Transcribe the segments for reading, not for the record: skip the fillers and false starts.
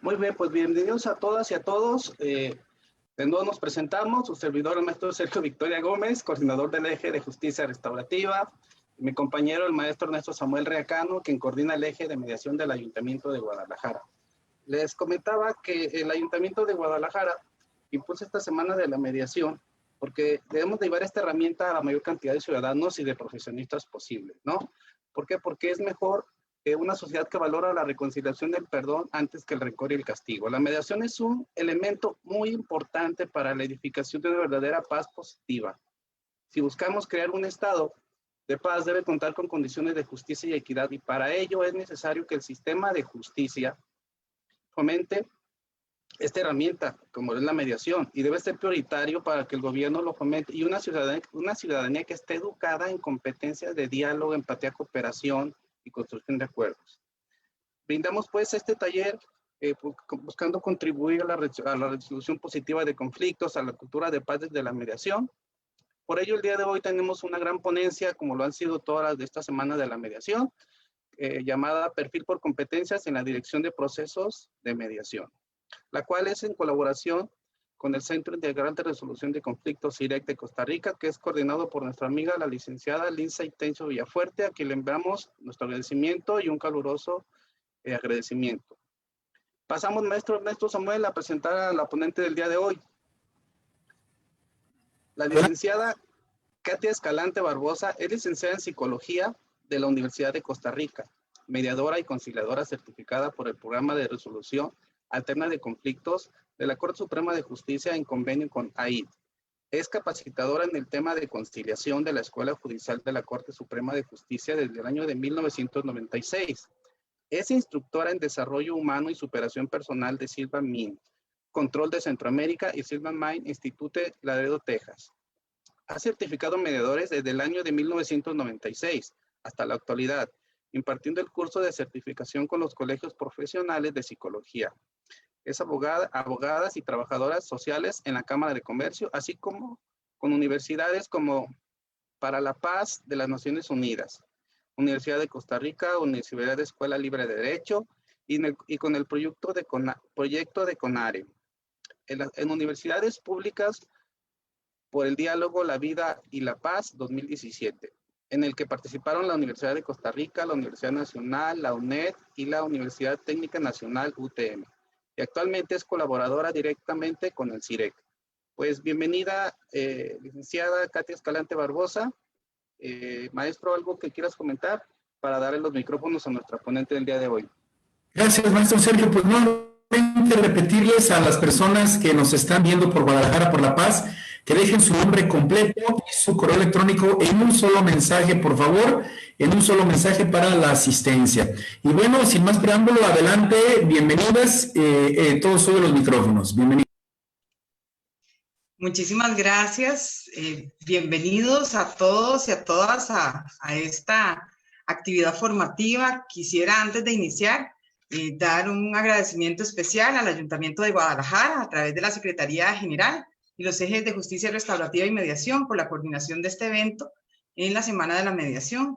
Muy bien, pues bienvenidos a todas y a todos. De nuevo nos presentamos, su servidor, el maestro Sergio Victoria Gómez, coordinador del eje de justicia restaurativa, y mi compañero, el maestro Ernesto Samuel Reacano, quien coordina el eje de mediación del Ayuntamiento de Guadalajara. Les comentaba que el Ayuntamiento de Guadalajara impulsa esta semana de la mediación porque debemos de llevar esta herramienta a la mayor cantidad de ciudadanos y de profesionistas posible, ¿no? ¿Por qué? Porque es mejor una sociedad que valora la reconciliación del perdón antes que el rencor y el castigo. La mediación es un elemento muy importante para la edificación de una verdadera paz positiva. Si buscamos crear un estado de paz, debe contar con condiciones de justicia y equidad, y para ello es necesario que el sistema de justicia fomente esta herramienta, como es la mediación, y debe ser prioritario para que el gobierno lo fomente, y una ciudadanía que esté educada en competencias de diálogo, empatía, cooperación y construcción de acuerdos. Brindamos pues este taller buscando contribuir a la resolución positiva de conflictos, a la cultura de paz desde la mediación. Por ello, el día de hoy tenemos una gran ponencia, como lo han sido todas las de esta semana de la mediación, llamada Perfil por Competencias en la Dirección de Procesos de Mediación, la cual es en colaboración con el Centro Integral de Resolución de Conflictos CIREC de Costa Rica, que es coordinado por nuestra amiga, la licenciada Lindsay Tencio Villafuerte, a quien le enviamos nuestro agradecimiento y un caluroso agradecimiento. Pasamos, maestro Ernesto Samuel, a presentar a la ponente del día de hoy. La licenciada Katia Escalante Barbosa es licenciada en Psicología de la Universidad de Costa Rica, mediadora y conciliadora certificada por el Programa de Resolución Alterna de Conflictos de la Corte Suprema de Justicia en convenio con AID. Es capacitadora en el tema de conciliación de la Escuela Judicial de la Corte Suprema de Justicia desde el año de 1996. Es instructora en Desarrollo Humano y Superación Personal de Silva Min, Control de Centroamérica y Silva Min Institute, Laredo, Texas. Ha certificado mediadores desde el año de 1996 hasta la actualidad, impartiendo el curso de certificación con los colegios profesionales de psicología. Es abogadas y trabajadoras sociales en la Cámara de Comercio, así como con universidades como Para la Paz de las Naciones Unidas, Universidad de Costa Rica, Universidad de Escuela Libre de Derecho y con el proyecto de CONARE. En universidades públicas por el diálogo, la vida y la paz 2017, en el que participaron la Universidad de Costa Rica, la Universidad Nacional, la UNED y la Universidad Técnica Nacional UTM. Y actualmente es colaboradora directamente con el CIREC. Pues bienvenida, licenciada Katia Escalante Barbosa. Maestro, ¿algo que quieras comentar para darle los micrófonos a nuestra ponente del día de hoy? Gracias, maestro Sergio. Pues nuevamente repetirles a las personas que nos están viendo por Guadalajara por la Paz, que dejen su nombre completo y su correo electrónico en un solo mensaje, por favor, en un solo mensaje para la asistencia. Y bueno, sin más preámbulo, adelante, bienvenidas, todos sobre los micrófonos. Bienvenidos. Muchísimas gracias. Bienvenidos a todos y a todas a esta actividad formativa. Quisiera, antes de iniciar, dar un agradecimiento especial al Ayuntamiento de Guadalajara a través de la Secretaría General y los ejes de Justicia Restaurativa y Mediación por la coordinación de este evento en la Semana de la Mediación.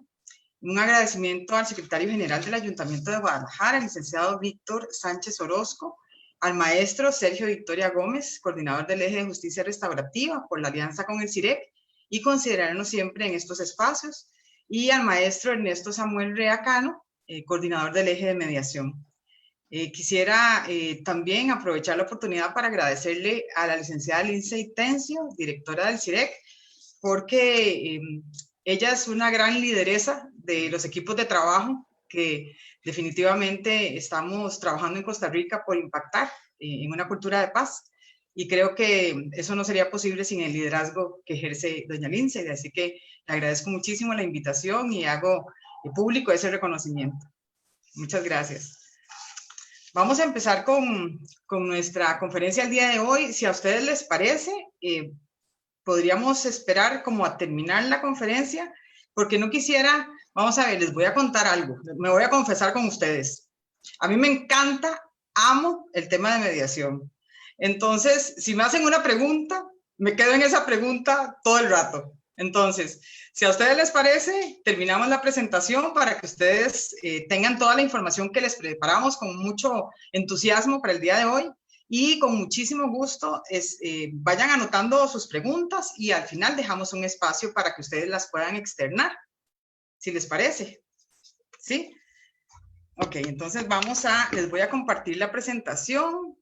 Un agradecimiento al Secretario General del Ayuntamiento de Guadalajara, el licenciado Víctor Sánchez Orozco, al maestro Sergio Victoria Gómez, coordinador del eje de Justicia Restaurativa, por la alianza con el CIREC y considerarnos siempre en estos espacios, y al maestro Ernesto Samuel Reacano, coordinador del eje de mediación. Quisiera también aprovechar la oportunidad para agradecerle a la licenciada Lindsay Tencio, directora del CIREC, porque ella es una gran lideresa de los equipos de trabajo que definitivamente estamos trabajando en Costa Rica por impactar en una cultura de paz, y creo que eso no sería posible sin el liderazgo que ejerce doña Lindsay, así que le agradezco muchísimo la invitación y hago público ese reconocimiento. Muchas gracias. Vamos a empezar con nuestra conferencia el día de hoy. Si a ustedes les parece, podríamos esperar como a terminar la conferencia, porque no quisiera, vamos a ver, les voy a contar algo, me voy a confesar con ustedes. A mí me encanta, amo el tema de mediación. Entonces, si me hacen una pregunta, me quedo en esa pregunta todo el rato. Entonces, si a ustedes les parece, terminamos la presentación para que ustedes tengan toda la información que les preparamos con mucho entusiasmo para el día de hoy y con muchísimo gusto vayan anotando sus preguntas y al final dejamos un espacio para que ustedes las puedan externar, si les parece. ¿Sí? Ok, entonces les voy a compartir la presentación.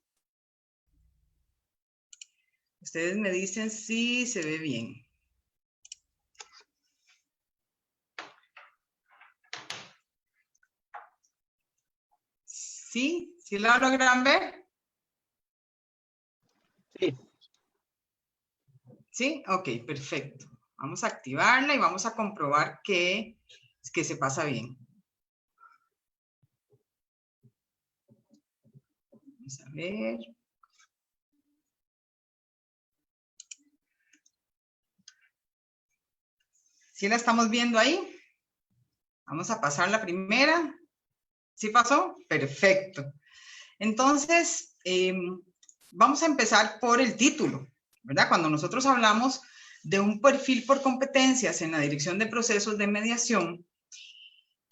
Ustedes me dicen si se ve bien. ¿Sí? ¿Sí la logran ver? Sí. ¿Sí? Ok, perfecto. Vamos a activarla y vamos a comprobar que se pasa bien. Vamos a ver. ¿Sí la estamos viendo ahí? Vamos a pasar la primera. ¿Sí pasó? Perfecto. Entonces, vamos a empezar por el título, ¿verdad? Cuando nosotros hablamos de un perfil por competencias en la dirección de procesos de mediación,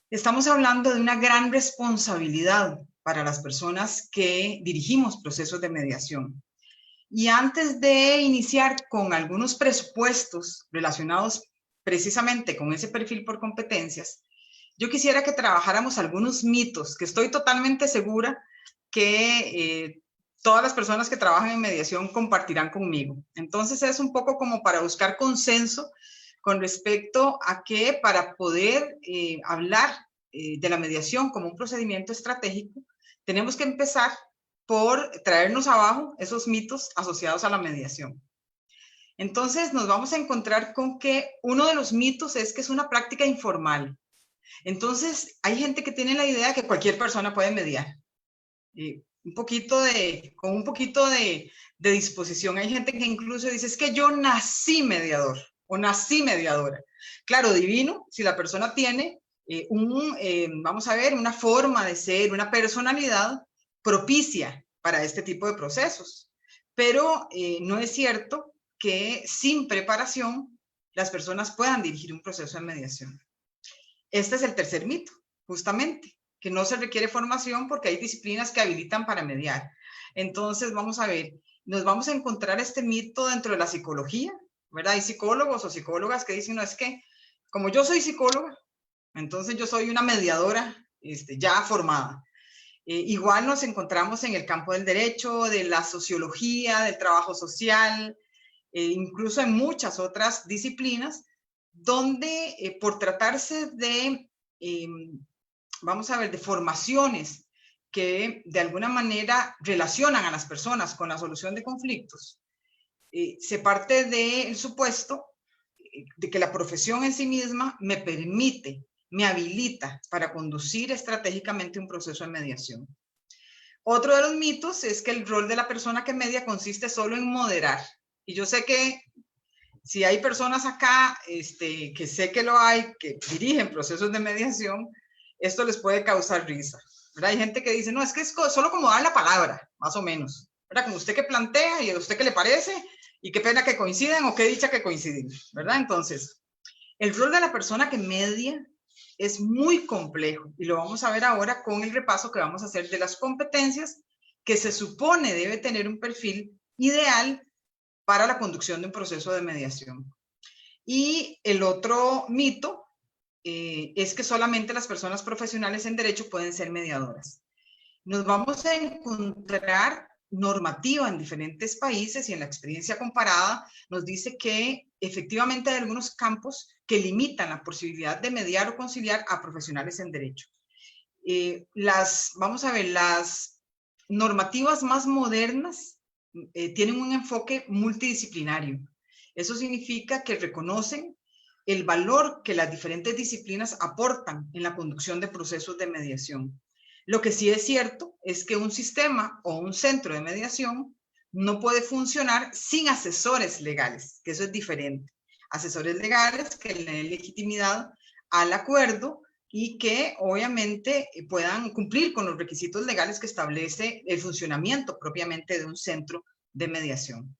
estamos hablando de una gran responsabilidad para las personas que dirigimos procesos de mediación. Y antes de iniciar con algunos presupuestos relacionados precisamente con ese perfil por competencias, yo quisiera que trabajáramos algunos mitos que estoy totalmente segura que todas las personas que trabajan en mediación compartirán conmigo. Entonces es un poco como para buscar consenso con respecto a que para poder hablar de la mediación como un procedimiento estratégico, tenemos que empezar por traernos abajo esos mitos asociados a la mediación. Entonces nos vamos a encontrar con que uno de los mitos es que es una práctica informal. Entonces hay gente que tiene la idea de que cualquier persona puede mediar. Con un poquito de disposición. Hay gente que incluso dice, es que yo nací mediador o nací mediadora. Claro, divino, si la persona tiene vamos a ver, una forma de ser, una personalidad propicia para este tipo de procesos. Pero no es cierto que sin preparación las personas puedan dirigir un proceso de mediación. Este es el tercer mito, justamente, que no se requiere formación porque hay disciplinas que habilitan para mediar. Entonces, vamos a ver, nos vamos a encontrar este mito dentro de la psicología, ¿verdad? Hay psicólogos o psicólogas que dicen, no, es que como yo soy psicóloga, entonces yo soy una mediadora ya formada. Igual nos encontramos en el campo del derecho, de la sociología, del trabajo social, incluso en muchas otras disciplinas, donde por tratarse de, vamos a ver, de formaciones que de alguna manera relacionan a las personas con la solución de conflictos, se parte del supuesto de que la profesión en sí misma me permite, me habilita para conducir estratégicamente un proceso de mediación. Otro de los mitos es que el rol de la persona que media consiste solo en moderar. Y yo sé que si hay personas acá, que sé que lo hay, que dirigen procesos de mediación, esto les puede causar risa, ¿verdad? Hay gente que dice, no, es que es solo como dar la palabra, más o menos, ¿verdad? Como usted que plantea y a usted que le parece, y qué pena que coinciden o qué dicha que coinciden, ¿verdad? Entonces, el rol de la persona que media es muy complejo y lo vamos a ver ahora con el repaso que vamos a hacer de las competencias que se supone debe tener un perfil ideal para la conducción de un proceso de mediación. Y el otro mito es que solamente las personas profesionales en derecho pueden ser mediadoras. Nos vamos a encontrar normativa en diferentes países y en la experiencia comparada nos dice que efectivamente hay algunos campos que limitan la posibilidad de mediar o conciliar a profesionales en derecho. Vamos a ver, las normativas más modernas tienen un enfoque multidisciplinario. Eso significa que reconocen el valor que las diferentes disciplinas aportan en la conducción de procesos de mediación. Lo que sí es cierto es que un sistema o un centro de mediación no puede funcionar sin asesores legales, que eso es diferente. Asesores legales que le den legitimidad al acuerdo y que obviamente puedan cumplir con los requisitos legales que establece el funcionamiento propiamente de un centro de mediación.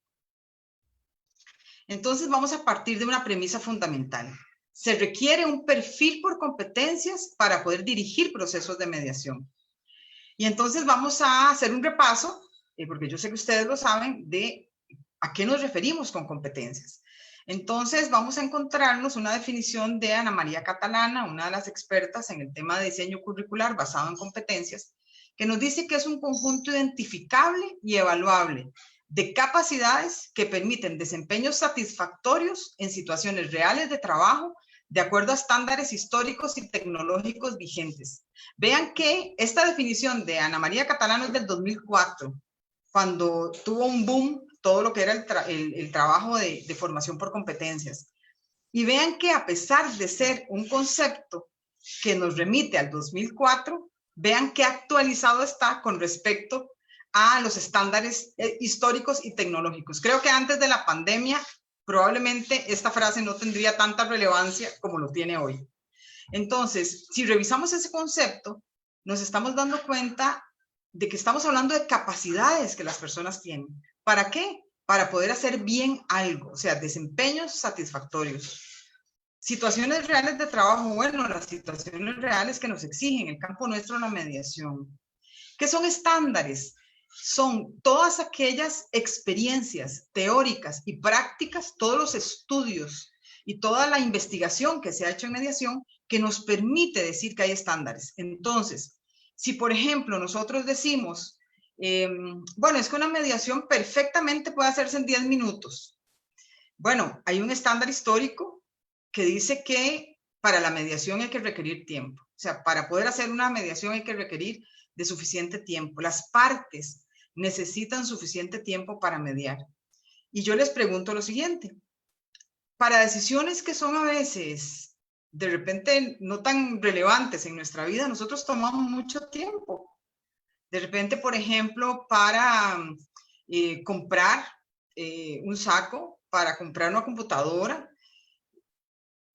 Entonces vamos a partir de una premisa fundamental. Se requiere un perfil por competencias para poder dirigir procesos de mediación. Y entonces vamos a hacer un repaso, porque yo sé que ustedes lo saben, de a qué nos referimos con competencias. Entonces vamos a encontrarnos una definición de Ana María Catalana, una de las expertas en el tema de diseño curricular basado en competencias, que nos dice que es un conjunto identificable y evaluable de capacidades que permiten desempeños satisfactorios en situaciones reales de trabajo de acuerdo a estándares históricos y tecnológicos vigentes. Vean que esta definición de Ana María Catalano es del 2004, cuando tuvo un boom todo lo que era el trabajo de formación por competencias. Y vean que a pesar de ser un concepto que nos remite al 2004, vean qué actualizado está con respecto a los estándares históricos y tecnológicos. Creo que antes de la pandemia, probablemente esta frase no tendría tanta relevancia como lo tiene hoy. Entonces, si revisamos ese concepto, nos estamos dando cuenta de que estamos hablando de capacidades que las personas tienen. ¿Para qué? Para poder hacer bien algo, o sea, desempeños satisfactorios. Situaciones reales de trabajo, bueno, las situaciones reales que nos exigen el campo nuestro la mediación. ¿Qué son estándares? Son todas aquellas experiencias teóricas y prácticas, todos los estudios y toda la investigación que se ha hecho en mediación que nos permite decir que hay estándares. Entonces, si por ejemplo nosotros decimos, bueno, es que una mediación perfectamente puede hacerse en 10 minutos. Bueno, hay un estándar histórico que dice que para la mediación hay que requerir tiempo. O sea, para poder hacer una mediación hay que requerir de suficiente tiempo. Las partes necesitan suficiente tiempo para mediar. Y yo les pregunto lo siguiente. Para decisiones que son a veces, de repente, no tan relevantes en nuestra vida, nosotros tomamos mucho tiempo. De repente, por ejemplo, para comprar un saco, para comprar una computadora,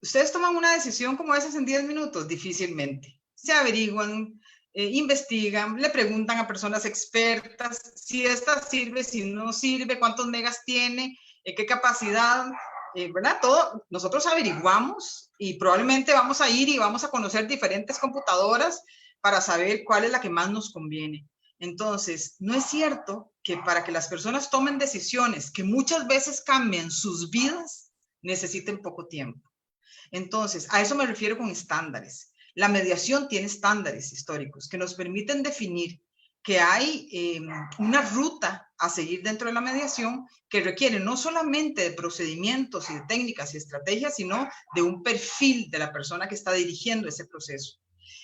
¿ustedes toman una decisión como esas en 10 minutos? Difícilmente. Se averiguan, investigan, le preguntan a personas expertas si esta sirve, si no sirve, cuántos megas tiene, qué capacidad, ¿verdad? Todo nosotros averiguamos y probablemente vamos a ir y vamos a conocer diferentes computadoras para saber cuál es la que más nos conviene. Entonces, no es cierto que para que las personas tomen decisiones que muchas veces cambian sus vidas, necesiten poco tiempo. Entonces, a eso me refiero con estándares. La mediación tiene estándares históricos que nos permiten definir que hay una ruta a seguir dentro de la mediación que requiere no solamente de procedimientos y de técnicas y estrategias, sino de un perfil de la persona que está dirigiendo ese proceso.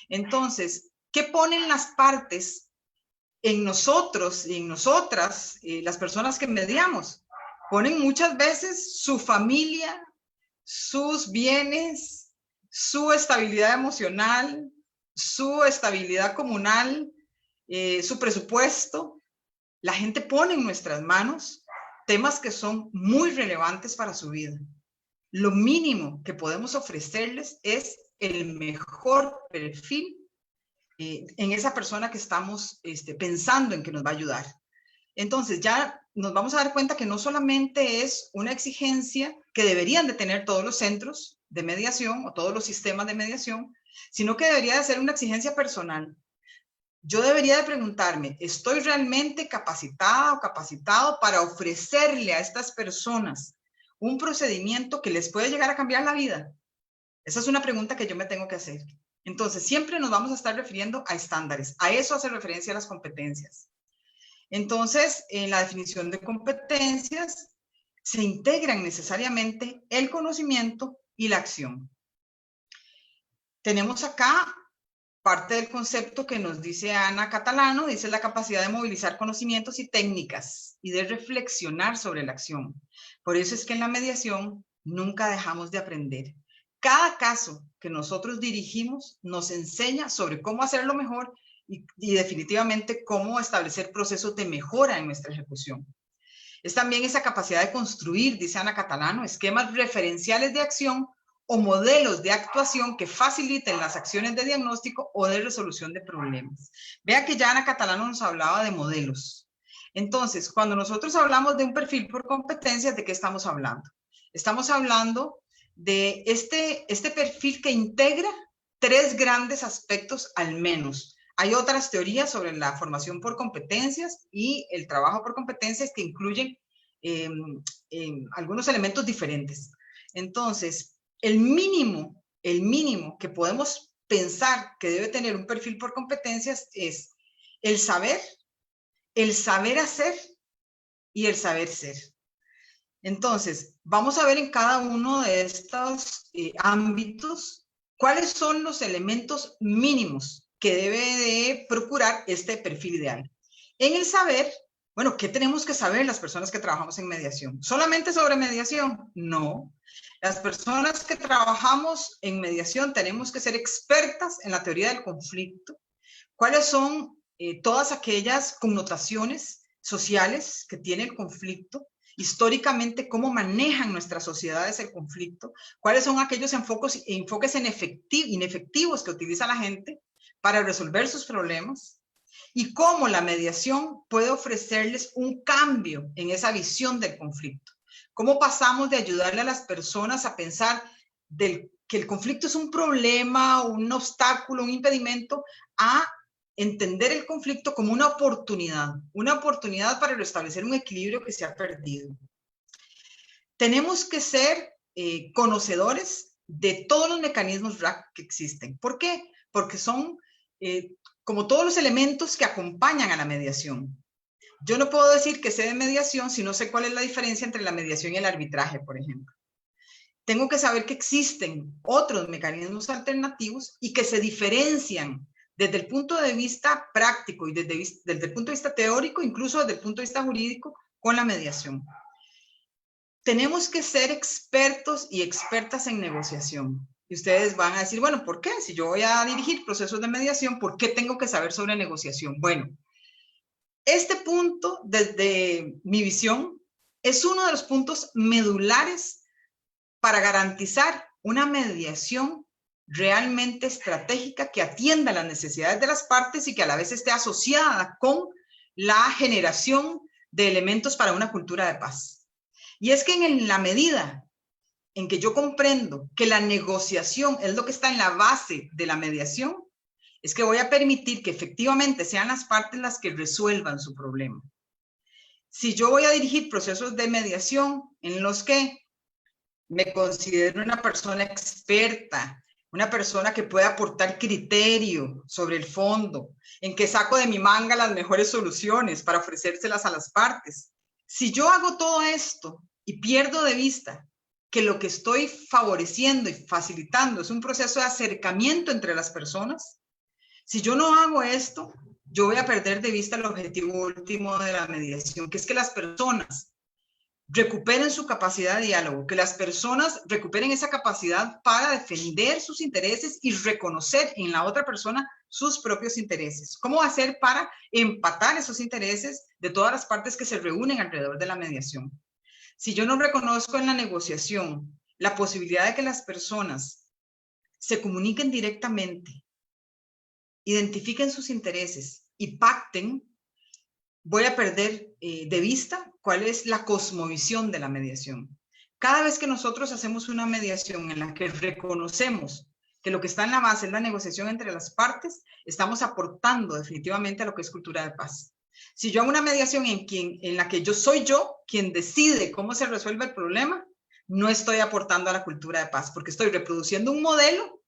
Entonces, ¿qué ponen las partes en nosotros y en nosotras, las personas que mediamos? Ponen muchas veces su familia, sus bienes, su estabilidad emocional, su estabilidad comunal, su presupuesto. La gente pone en nuestras manos temas que son muy relevantes para su vida. Lo mínimo que podemos ofrecerles es el mejor perfil en esa persona que estamos pensando en que nos va a ayudar. Entonces ya nos vamos a dar cuenta que no solamente es una exigencia que deberían de tener todos los centros de mediación o todos los sistemas de mediación, sino que debería de ser una exigencia personal. Yo debería de preguntarme, ¿estoy realmente capacitada o capacitado para ofrecerle a estas personas un procedimiento que les puede llegar a cambiar la vida? Esa es una pregunta que yo me tengo que hacer. Entonces, siempre nos vamos a estar refiriendo a estándares. A eso hace referencia a las competencias. Entonces, en la definición de competencias se integran necesariamente el conocimiento y la acción. Tenemos acá parte del concepto que nos dice Ana Catalano, dice la capacidad de movilizar conocimientos y técnicas y de reflexionar sobre la acción. Por eso es que en la mediación nunca dejamos de aprender. Cada caso que nosotros dirigimos nos enseña sobre cómo hacerlo mejor y definitivamente cómo establecer procesos de mejora en nuestra ejecución. Es también esa capacidad de construir, dice Ana Catalano, esquemas referenciales de acción o modelos de actuación que faciliten las acciones de diagnóstico o de resolución de problemas. Vea que ya Ana Catalano nos hablaba de modelos. Entonces, cuando nosotros hablamos de un perfil por competencias, ¿de qué estamos hablando? Estamos hablando de este perfil que integra 3 grandes aspectos al menos. Hay otras teorías sobre la formación por competencias y el trabajo por competencias que incluyen algunos elementos diferentes. Entonces, el mínimo que podemos pensar que debe tener un perfil por competencias es el saber hacer y el saber ser. Entonces, vamos a ver en cada uno de estos ámbitos cuáles son los elementos mínimos que debe de procurar este perfil ideal. En el saber, bueno, ¿qué tenemos que saber las personas que trabajamos en mediación? ¿Solamente sobre mediación? No. Las personas que trabajamos en mediación tenemos que ser expertas en la teoría del conflicto. ¿Cuáles son todas aquellas connotaciones sociales que tiene el conflicto? Históricamente, cómo manejan nuestras sociedades el conflicto, cuáles son aquellos enfoques inefectivos que utiliza la gente para resolver sus problemas y cómo la mediación puede ofrecerles un cambio en esa visión del conflicto. Cómo pasamos de ayudarle a las personas a pensar que el conflicto es un problema, un obstáculo, un impedimento, a entender el conflicto como una oportunidad para restablecer un equilibrio que se ha perdido. Tenemos que ser conocedores de todos los mecanismos RAC que existen. ¿Por qué? Porque son como todos los elementos que acompañan a la mediación. Yo no puedo decir que sé de mediación si no sé cuál es la diferencia entre la mediación y el arbitraje, por ejemplo. Tengo que saber que existen otros mecanismos alternativos y que se diferencian desde el punto de vista práctico y desde el punto de vista teórico, incluso desde el punto de vista jurídico, con la mediación. Tenemos que ser expertos y expertas en negociación. Y ustedes van a decir, bueno, ¿por qué? Si yo voy a dirigir procesos de mediación, ¿por qué tengo que saber sobre negociación? Bueno, este punto, desde mi visión, es uno de los puntos medulares para garantizar una mediación realmente estratégica que atienda las necesidades de las partes y que a la vez esté asociada con la generación de elementos para una cultura de paz. Y es que en la medida en que yo comprendo que la negociación es lo que está en la base de la mediación, es que voy a permitir que efectivamente sean las partes las que resuelvan su problema. Si yo voy a dirigir procesos de mediación en los que me considero una persona experta, una persona que puede aportar criterio sobre el fondo, en que saco de mi manga las mejores soluciones para ofrecérselas a las partes. Si yo hago todo esto y pierdo de vista que lo que estoy favoreciendo y facilitando es un proceso de acercamiento entre las personas, si yo no hago esto, yo voy a perder de vista el objetivo último de la mediación, que es que las personas recuperen su capacidad de diálogo, que las personas recuperen esa capacidad para defender sus intereses y reconocer en la otra persona sus propios intereses. ¿Cómo hacer para empatar esos intereses de todas las partes que se reúnen alrededor de la mediación? Si yo no reconozco en la negociación la posibilidad de que las personas se comuniquen directamente, identifiquen sus intereses y pacten, voy a perder de vista cuál es la cosmovisión de la mediación. Cada vez que nosotros hacemos una mediación en la que reconocemos que lo que está en la base es la negociación entre las partes, estamos aportando definitivamente a lo que es cultura de paz. Si yo hago una mediación en la que soy yo quien decide cómo se resuelve el problema, no estoy aportando a la cultura de paz, porque estoy reproduciendo un modelo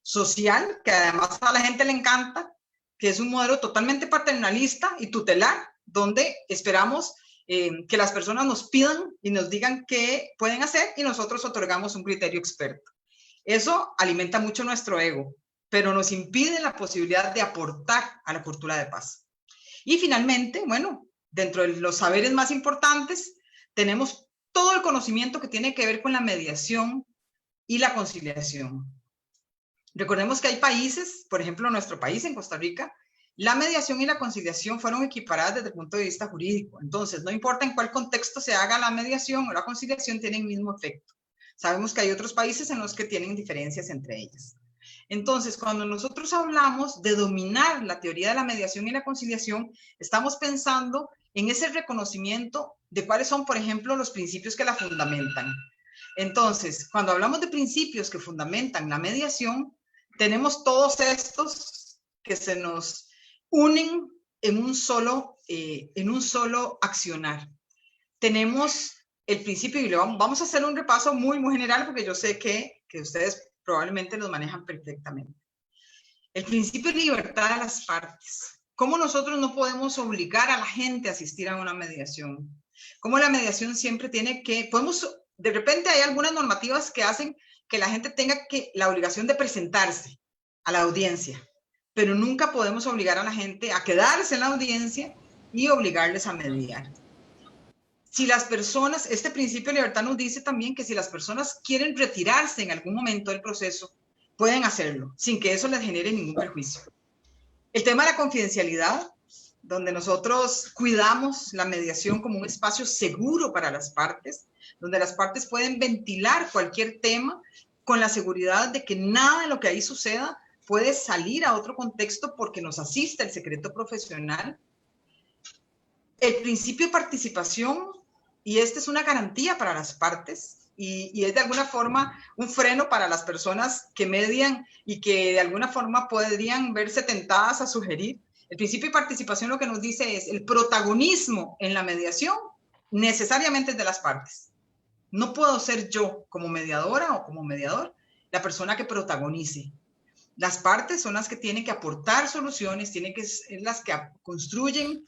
social que además a la gente le encanta, que es un modelo totalmente paternalista y tutelar, donde esperamos que las personas nos pidan y nos digan qué pueden hacer y nosotros otorgamos un criterio experto. Eso alimenta mucho nuestro ego, pero nos impide la posibilidad de aportar a la cultura de paz. Y finalmente, bueno, dentro de los saberes más importantes, tenemos todo el conocimiento que tiene que ver con la mediación y la conciliación. Recordemos que hay países, por ejemplo, nuestro país, en Costa Rica, la mediación y la conciliación fueron equiparadas desde el punto de vista jurídico. Entonces, no importa en cuál contexto se haga la mediación o la conciliación, tienen el mismo efecto. Sabemos que hay otros países en los que tienen diferencias entre ellas. Entonces, cuando nosotros hablamos de dominar la teoría de la mediación y la conciliación, estamos pensando en ese reconocimiento de cuáles son, por ejemplo, los principios que la fundamentan. Entonces, cuando hablamos de principios que fundamentan la mediación, tenemos todos estos que se nos unen en un solo accionar. Tenemos el principio, y vamos a hacer un repaso muy general, porque yo sé que ustedes probablemente los manejan perfectamente. El principio de libertad de las partes. ¿Cómo nosotros no podemos obligar a la gente a asistir a una mediación? ¿Cómo la mediación siempre tiene que... de repente hay algunas normativas que hacen que la gente tenga la obligación de presentarse a la audiencia, pero nunca podemos obligar a la gente a quedarse en la audiencia y obligarles a mediar. Si las personas, este principio de libertad nos dice también que si las personas quieren retirarse en algún momento del proceso, pueden hacerlo, sin que eso les genere ningún perjuicio. El tema de la confidencialidad, donde nosotros cuidamos la mediación como un espacio seguro para las partes, donde las partes pueden ventilar cualquier tema con la seguridad de que nada de lo que ahí suceda puede salir a otro contexto porque nos asiste el secreto profesional. El principio de participación, y esta es una garantía para las partes, y es de alguna forma un freno para las personas que median y que de alguna forma podrían verse tentadas a sugerir. El principio de participación lo que nos dice es el protagonismo en la mediación necesariamente es de las partes. No puedo ser yo como mediadora o como mediador la persona que protagonice. Las partes son las que tienen que aportar soluciones, tienen que ser las que construyen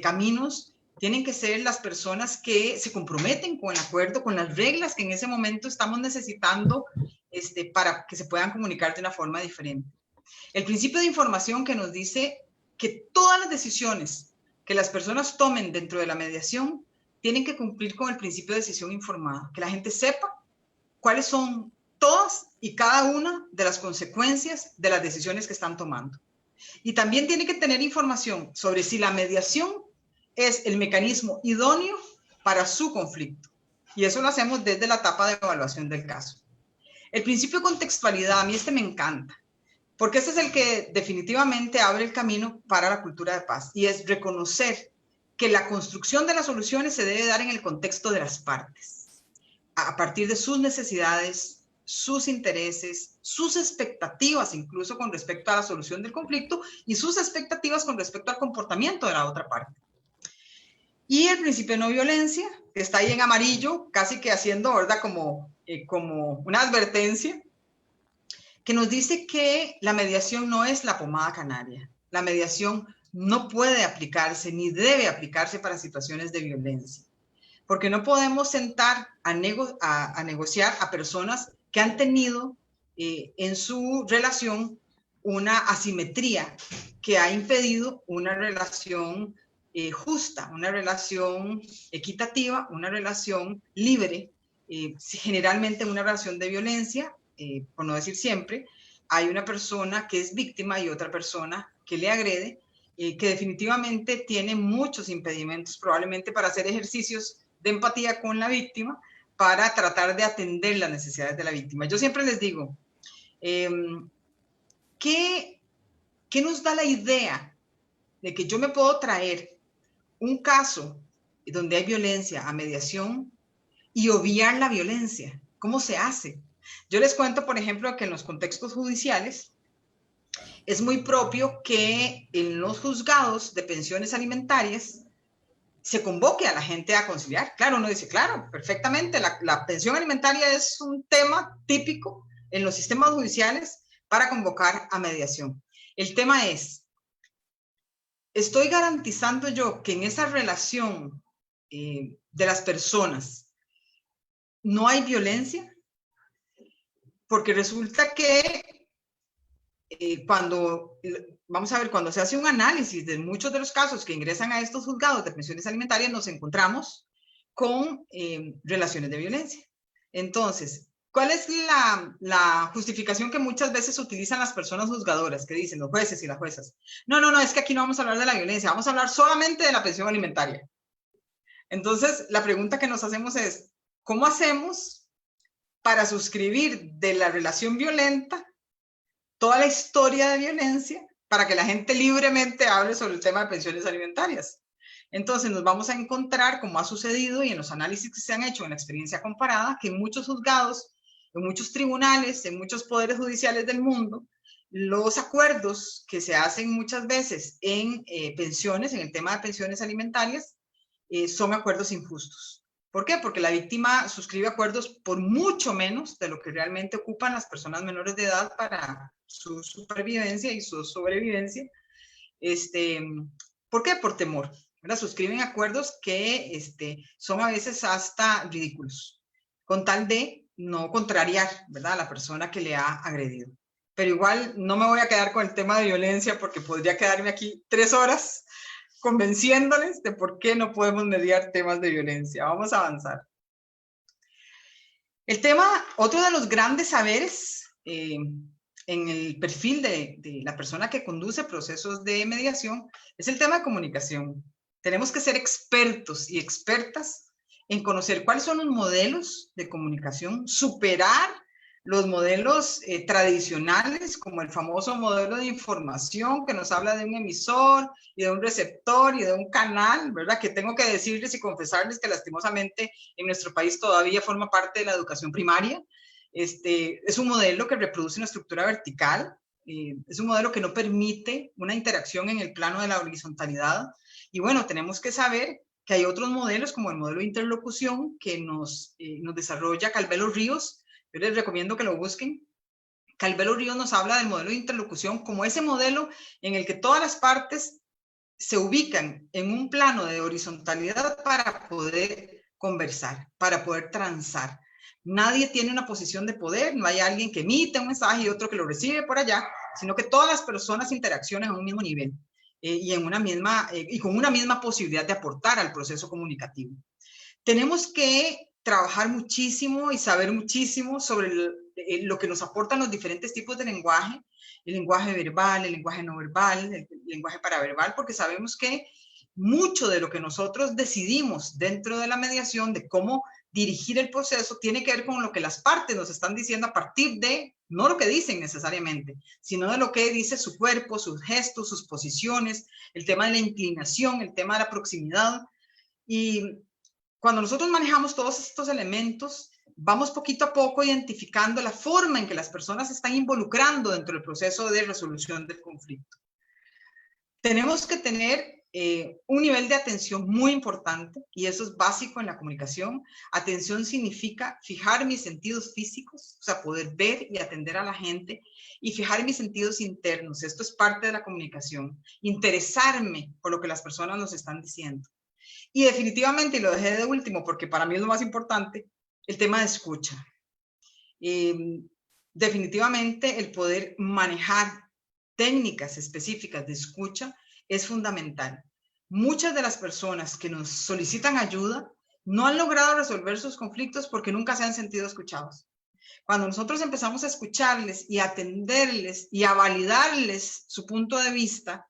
caminos, tienen que ser las personas que se comprometen con el acuerdo, con las reglas que en ese momento estamos necesitando para que se puedan comunicar de una forma diferente. El principio de información que nos dice que todas las decisiones que las personas tomen dentro de la mediación tienen que cumplir con el principio de decisión informada, que la gente sepa cuáles son todas y cada una de las consecuencias de las decisiones que están tomando. Y también tiene que tener información sobre si la mediación es el mecanismo idóneo para su conflicto. Y eso lo hacemos desde la etapa de evaluación del caso. El principio de contextualidad, a mí me encanta, porque este es el que definitivamente abre el camino para la cultura de paz, y es reconocer que la construcción de las soluciones se debe dar en el contexto de las partes, a partir de sus necesidades, sus intereses, sus expectativas, incluso con respecto a la solución del conflicto, y sus expectativas con respecto al comportamiento de la otra parte. Y el principio de no violencia, que está ahí en amarillo, casi que haciendo, ¿verdad?, como una advertencia, que nos dice que la mediación no es la pomada canaria. La mediación no puede aplicarse ni debe aplicarse para situaciones de violencia, porque no podemos sentar a negociar a personas que han tenido en su relación una asimetría que ha impedido una relación justa, una relación equitativa, una relación libre. Generalmente en una relación de violencia, por no decir siempre, hay una persona que es víctima y otra persona que le agrede, que definitivamente tiene muchos impedimentos probablemente para hacer ejercicios de empatía con la víctima, para tratar de atender las necesidades de la víctima. Yo siempre les digo, ¿qué nos da la idea de que yo me puedo traer un caso donde hay violencia a mediación y obviar la violencia? ¿Cómo se hace? Yo les cuento, por ejemplo, que en los contextos judiciales es muy propio que en los juzgados de pensiones alimentarias se convoque a la gente a conciliar. Claro, uno dice, claro, perfectamente, la pensión alimentaria es un tema típico en los sistemas judiciales para convocar a mediación. El tema es, ¿estoy garantizando yo que en esa relación de las personas no hay violencia? Porque resulta que cuando se hace un análisis de muchos de los casos que ingresan a estos juzgados de pensiones alimentarias, nos encontramos con relaciones de violencia. Entonces, ¿cuál es la justificación que muchas veces utilizan las personas juzgadoras, que dicen los jueces y las juezas? No, es que aquí no vamos a hablar de la violencia, vamos a hablar solamente de la pensión alimentaria. Entonces, la pregunta que nos hacemos es, ¿cómo hacemos para suscribir de la relación violenta toda la historia de violencia para que la gente libremente hable sobre el tema de pensiones alimentarias? Entonces nos vamos a encontrar, como ha sucedido y en los análisis que se han hecho en la experiencia comparada, que en muchos juzgados, en muchos tribunales, en muchos poderes judiciales del mundo, los acuerdos que se hacen muchas veces en pensiones, en el tema de pensiones alimentarias, son acuerdos injustos. ¿Por qué? Porque la víctima suscribe acuerdos por mucho menos de lo que realmente ocupan las personas menores de edad para su supervivencia y su sobrevivencia. ¿Por qué? Por temor, ¿verdad? Suscriben acuerdos que son a veces hasta ridículos, con tal de no contrariar, ¿verdad?, a la persona que le ha agredido. Pero igual no me voy a quedar con el tema de violencia porque podría quedarme aquí 3 horas convenciéndoles de por qué no podemos mediar temas de violencia. Vamos a avanzar. El tema, otro de los grandes saberes en el perfil de la persona que conduce procesos de mediación es el tema de comunicación. Tenemos que ser expertos y expertas en conocer cuáles son los modelos de comunicación, superar los modelos tradicionales, como el famoso modelo de información que nos habla de un emisor y de un receptor y de un canal, ¿verdad? Que tengo que decirles y confesarles que lastimosamente en nuestro país todavía forma parte de la educación primaria. Es un modelo que reproduce una estructura vertical, es un modelo que no permite una interacción en el plano de la horizontalidad. Y bueno, tenemos que saber que hay otros modelos, como el modelo de interlocución, que nos desarrolla Calvelo Ríos. Yo les recomiendo que lo busquen. Calvelo Ríos nos habla del modelo de interlocución como ese modelo en el que todas las partes se ubican en un plano de horizontalidad para poder conversar, para poder transar. Nadie tiene una posición de poder, no hay alguien que emite un mensaje y otro que lo recibe por allá, sino que todas las personas interaccionan a un mismo nivel y con una misma posibilidad de aportar al proceso comunicativo. Tenemos que trabajar muchísimo y saber muchísimo sobre lo que nos aportan los diferentes tipos de lenguaje, el lenguaje verbal, el lenguaje no verbal, el lenguaje paraverbal, porque sabemos que mucho de lo que nosotros decidimos dentro de la mediación, de cómo dirigir el proceso, tiene que ver con lo que las partes nos están diciendo a partir de, no lo que dicen necesariamente, sino de lo que dice su cuerpo, sus gestos, sus posiciones, el tema de la inclinación, el tema de la proximidad. Y cuando nosotros manejamos todos estos elementos, vamos poquito a poco identificando la forma en que las personas se están involucrando dentro del proceso de resolución del conflicto. Tenemos que tener un nivel de atención muy importante, y eso es básico en la comunicación. Atención significa fijar mis sentidos físicos, o sea, poder ver y atender a la gente, y fijar mis sentidos internos. Esto es parte de la comunicación. Interesarme por lo que las personas nos están diciendo. Y definitivamente, y lo dejé de último porque para mí es lo más importante, el tema de escucha. Definitivamente el poder manejar técnicas específicas de escucha es fundamental. Muchas de las personas que nos solicitan ayuda no han logrado resolver sus conflictos porque nunca se han sentido escuchados. Cuando nosotros empezamos a escucharles y a atenderles y a validarles su punto de vista,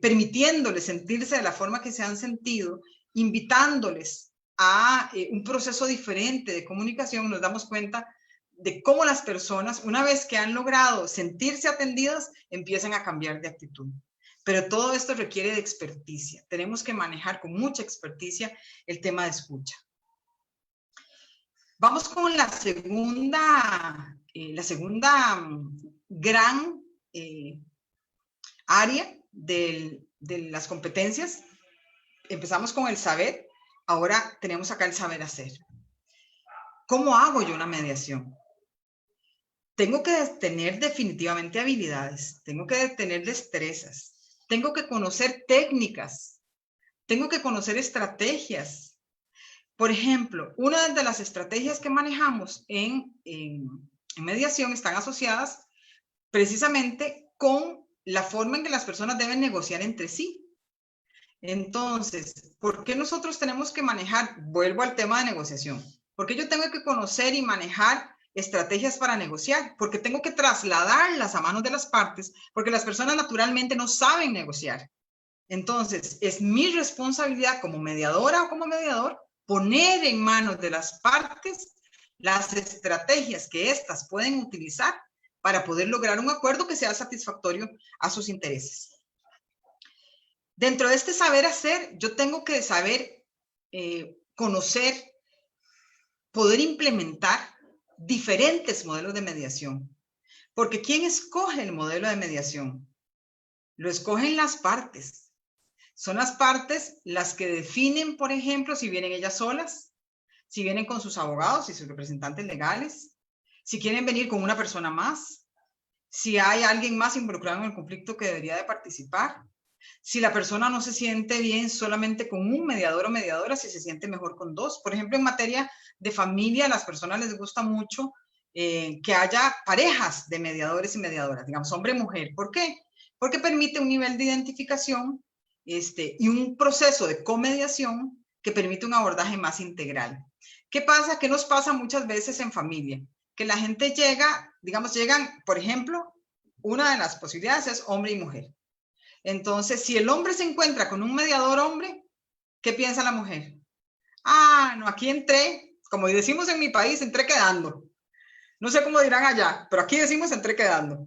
permitiéndoles sentirse de la forma que se han sentido, invitándoles a un proceso diferente de comunicación, nos damos cuenta de cómo las personas, una vez que han logrado sentirse atendidas, empiezan a cambiar de actitud. Pero todo esto requiere de experticia. Tenemos que manejar con mucha experticia el tema de escucha. Vamos con la segunda gran área de las competencias. Empezamos con el saber, ahora tenemos acá el saber hacer. ¿Cómo hago yo una mediación? Tengo que tener definitivamente habilidades, tengo que tener destrezas, tengo que conocer técnicas, tengo que conocer estrategias. Por ejemplo, una de las estrategias que manejamos en mediación están asociadas precisamente con la forma en que las personas deben negociar entre sí. Entonces, ¿por qué nosotros tenemos que manejar? Vuelvo al tema de negociación. ¿Por qué yo tengo que conocer y manejar estrategias para negociar? Porque tengo que trasladarlas a manos de las partes, porque las personas naturalmente no saben negociar. Entonces, es mi responsabilidad como mediadora o como mediador poner en manos de las partes las estrategias que éstas pueden utilizar para poder lograr un acuerdo que sea satisfactorio a sus intereses. Dentro de este saber hacer, yo tengo que saber conocer, poder implementar diferentes modelos de mediación. Porque ¿quién escoge el modelo de mediación? Lo escogen las partes. Son las partes las que definen, por ejemplo, si vienen ellas solas, si vienen con sus abogados y sus representantes legales, si quieren venir con una persona más, si hay alguien más involucrado en el conflicto que debería de participar, si la persona no se siente bien solamente con un mediador o mediadora, si se siente mejor con dos. Por ejemplo, en materia de familia, a las personas les gusta mucho que haya parejas de mediadores y mediadoras, digamos, hombre y mujer. ¿Por qué? Porque permite un nivel de identificación y un proceso de comediación que permite un abordaje más integral. ¿Qué pasa? ¿Qué nos pasa muchas veces en familia? Que la gente llega, digamos, llegan, por ejemplo, una de las posibilidades es hombre y mujer. Entonces, si el hombre se encuentra con un mediador hombre, ¿qué piensa la mujer? Ah, no, aquí entré, como decimos en mi país, entré quedando. No sé cómo dirán allá, pero aquí decimos entré quedando.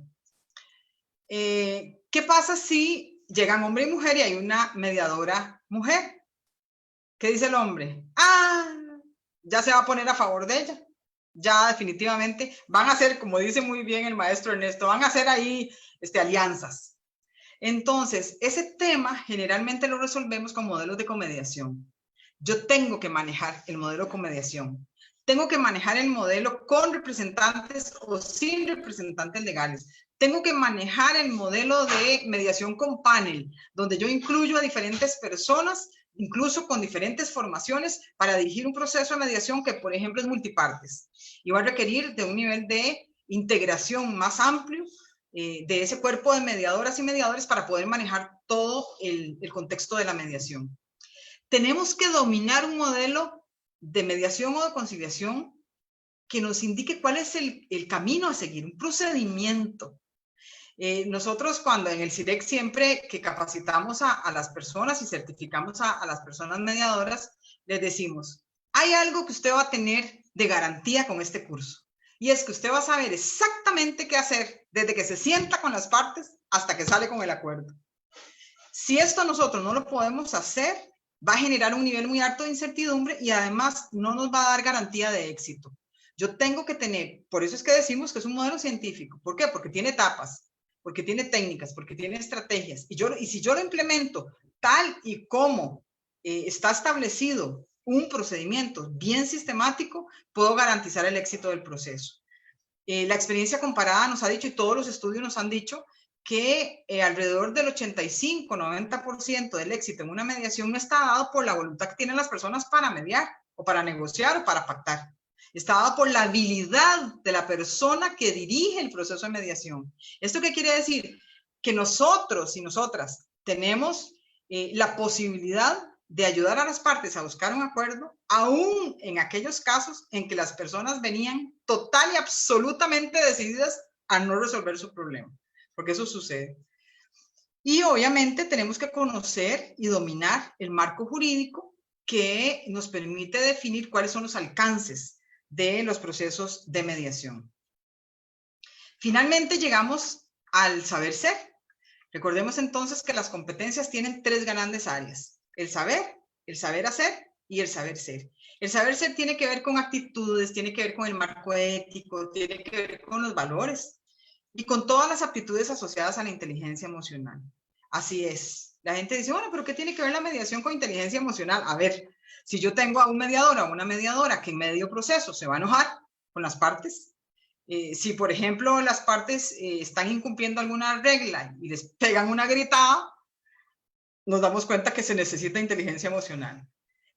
¿Qué pasa si llegan hombre y mujer y hay una mediadora mujer? ¿Qué dice el hombre? Ah, ya se va a poner a favor de ella. Ya definitivamente van a hacer, como dice muy bien el maestro Ernesto, van a hacer ahí alianzas. Entonces, ese tema generalmente lo resolvemos con modelos de comediación. Yo tengo que manejar el modelo de comediación. Tengo que manejar el modelo con representantes o sin representantes legales. Tengo que manejar el modelo de mediación con panel, donde yo incluyo a diferentes personas, incluso con diferentes formaciones, para dirigir un proceso de mediación que, por ejemplo, es multipartes. Y va a requerir de un nivel de integración más amplio de ese cuerpo de mediadoras y mediadores para poder manejar todo el contexto de la mediación. Tenemos que dominar un modelo de mediación o de conciliación que nos indique cuál es el camino a seguir, un procedimiento. Nosotros cuando en el CIDEC siempre que capacitamos a las personas y certificamos a las personas mediadoras, les decimos, hay algo que usted va a tener de garantía con este curso. Y es que usted va a saber exactamente qué hacer desde que se sienta con las partes hasta que sale con el acuerdo. Si esto nosotros no lo podemos hacer, va a generar un nivel muy alto de incertidumbre y además no nos va a dar garantía de éxito. Yo tengo que tener, por eso es que decimos que es un modelo científico. ¿Por qué? Porque tiene etapas, porque tiene técnicas, porque tiene estrategias. Y si yo lo implemento tal y como está establecido un procedimiento bien sistemático, puedo garantizar el éxito del proceso. La experiencia comparada nos ha dicho, y todos los estudios nos han dicho, que alrededor del 85-90% del éxito en una mediación no está dado por la voluntad que tienen las personas para mediar, o para negociar, o para pactar. Está dado por la habilidad de la persona que dirige el proceso de mediación. ¿Esto qué quiere decir? Que nosotros y nosotras tenemos la posibilidad de ayudar a las partes a buscar un acuerdo, aún en aquellos casos en que las personas venían total y absolutamente decididas a no resolver su problema, porque eso sucede. Y obviamente tenemos que conocer y dominar el marco jurídico que nos permite definir cuáles son los alcances de los procesos de mediación. Finalmente llegamos al saber ser. Recordemos entonces que las competencias tienen tres grandes áreas: el saber hacer y el saber ser. El saber ser tiene que ver con actitudes, tiene que ver con el marco ético, tiene que ver con los valores y con todas las aptitudes asociadas a la inteligencia emocional. Así es. La gente dice, bueno, pero ¿qué tiene que ver la mediación con inteligencia emocional? A ver, si yo tengo a un mediador o una mediadora que en medio proceso se va a enojar con las partes, si por ejemplo las partes están incumpliendo alguna regla y les pegan una gritada, nos damos cuenta que se necesita inteligencia emocional.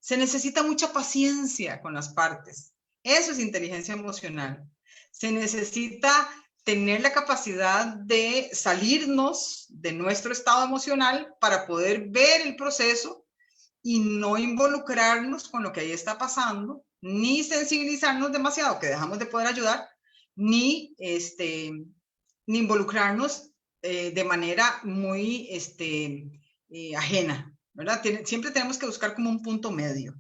Se necesita mucha paciencia con las partes. Eso es inteligencia emocional. Se necesita tener la capacidad de salirnos de nuestro estado emocional para poder ver el proceso y no involucrarnos con lo que ahí está pasando, ni sensibilizarnos demasiado, que dejamos de poder ayudar, ni involucrarnos de manera muy ajena, ¿verdad? Siempre tenemos que buscar como un punto medio.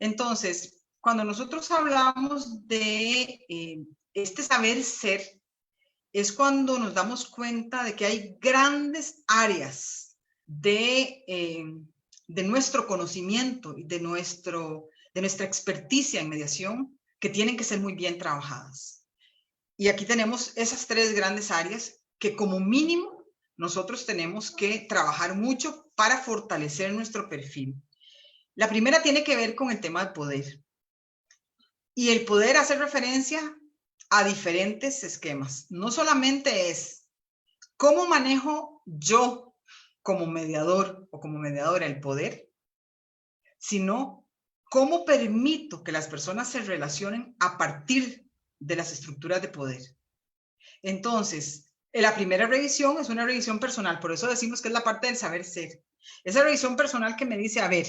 Entonces, cuando nosotros hablamos de este saber ser, es cuando nos damos cuenta de que hay grandes áreas de nuestro conocimiento y de nuestra experticia en mediación que tienen que ser muy bien trabajadas. Y aquí tenemos esas 3 grandes áreas que como mínimo nosotros tenemos que trabajar mucho para fortalecer nuestro perfil. La primera tiene que ver con el tema del poder. Y el poder hace referencia a diferentes esquemas. No solamente es cómo manejo yo como mediador o como mediadora el poder, sino cómo permito que las personas se relacionen a partir de las estructuras de poder. Entonces, la primera revisión es una revisión personal, por eso decimos que es la parte del saber ser. Esa revisión personal que me dice, a ver,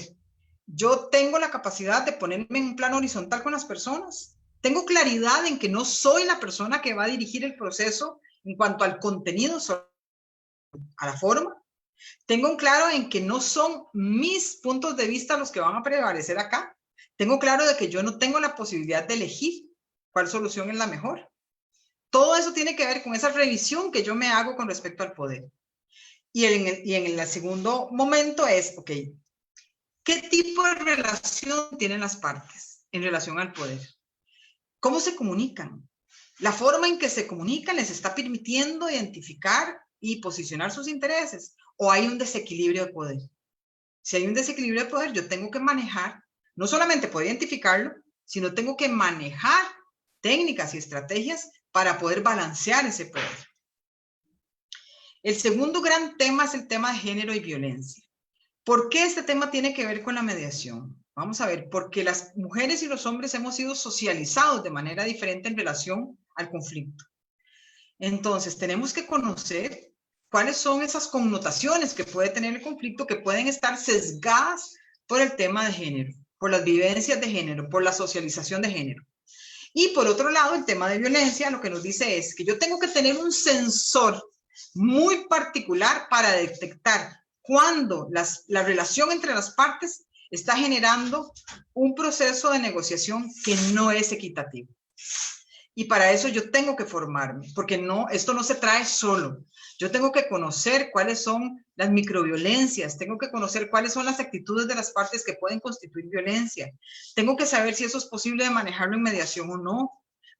yo tengo la capacidad de ponerme en un plano horizontal con las personas. Tengo claridad en que no soy la persona que va a dirigir el proceso en cuanto al contenido, a la forma. Tengo claro en que no son mis puntos de vista los que van a prevalecer acá. Tengo claro de que yo no tengo la posibilidad de elegir cuál solución es la mejor. Todo eso tiene que ver con esa revisión que yo me hago con respecto al poder. Y en el segundo momento es, ok, ¿qué tipo de relación tienen las partes en relación al poder? ¿Cómo se comunican? La forma en que se comunican les está permitiendo identificar y posicionar sus intereses, o hay un desequilibrio de poder. Si hay un desequilibrio de poder, yo tengo que manejar, no solamente puedo identificarlo, sino tengo que manejar técnicas y estrategias para poder balancear ese poder. El segundo gran tema es el tema de género y violencia. ¿Por qué este tema tiene que ver con la mediación? Vamos a ver, porque las mujeres y los hombres hemos sido socializados de manera diferente en relación al conflicto. Entonces, tenemos que conocer cuáles son esas connotaciones que puede tener el conflicto, que pueden estar sesgadas por el tema de género, por las vivencias de género, por la socialización de género. Y por otro lado, el tema de violencia lo que nos dice es que yo tengo que tener un sensor muy particular para detectar cuando la relación entre las partes está generando un proceso de negociación que no es equitativo. Y para eso yo tengo que formarme, porque esto no se trae solo. Yo tengo que conocer cuáles son las microviolencias, tengo que conocer cuáles son las actitudes de las partes que pueden constituir violencia. Tengo que saber si eso es posible de manejarlo en mediación o no,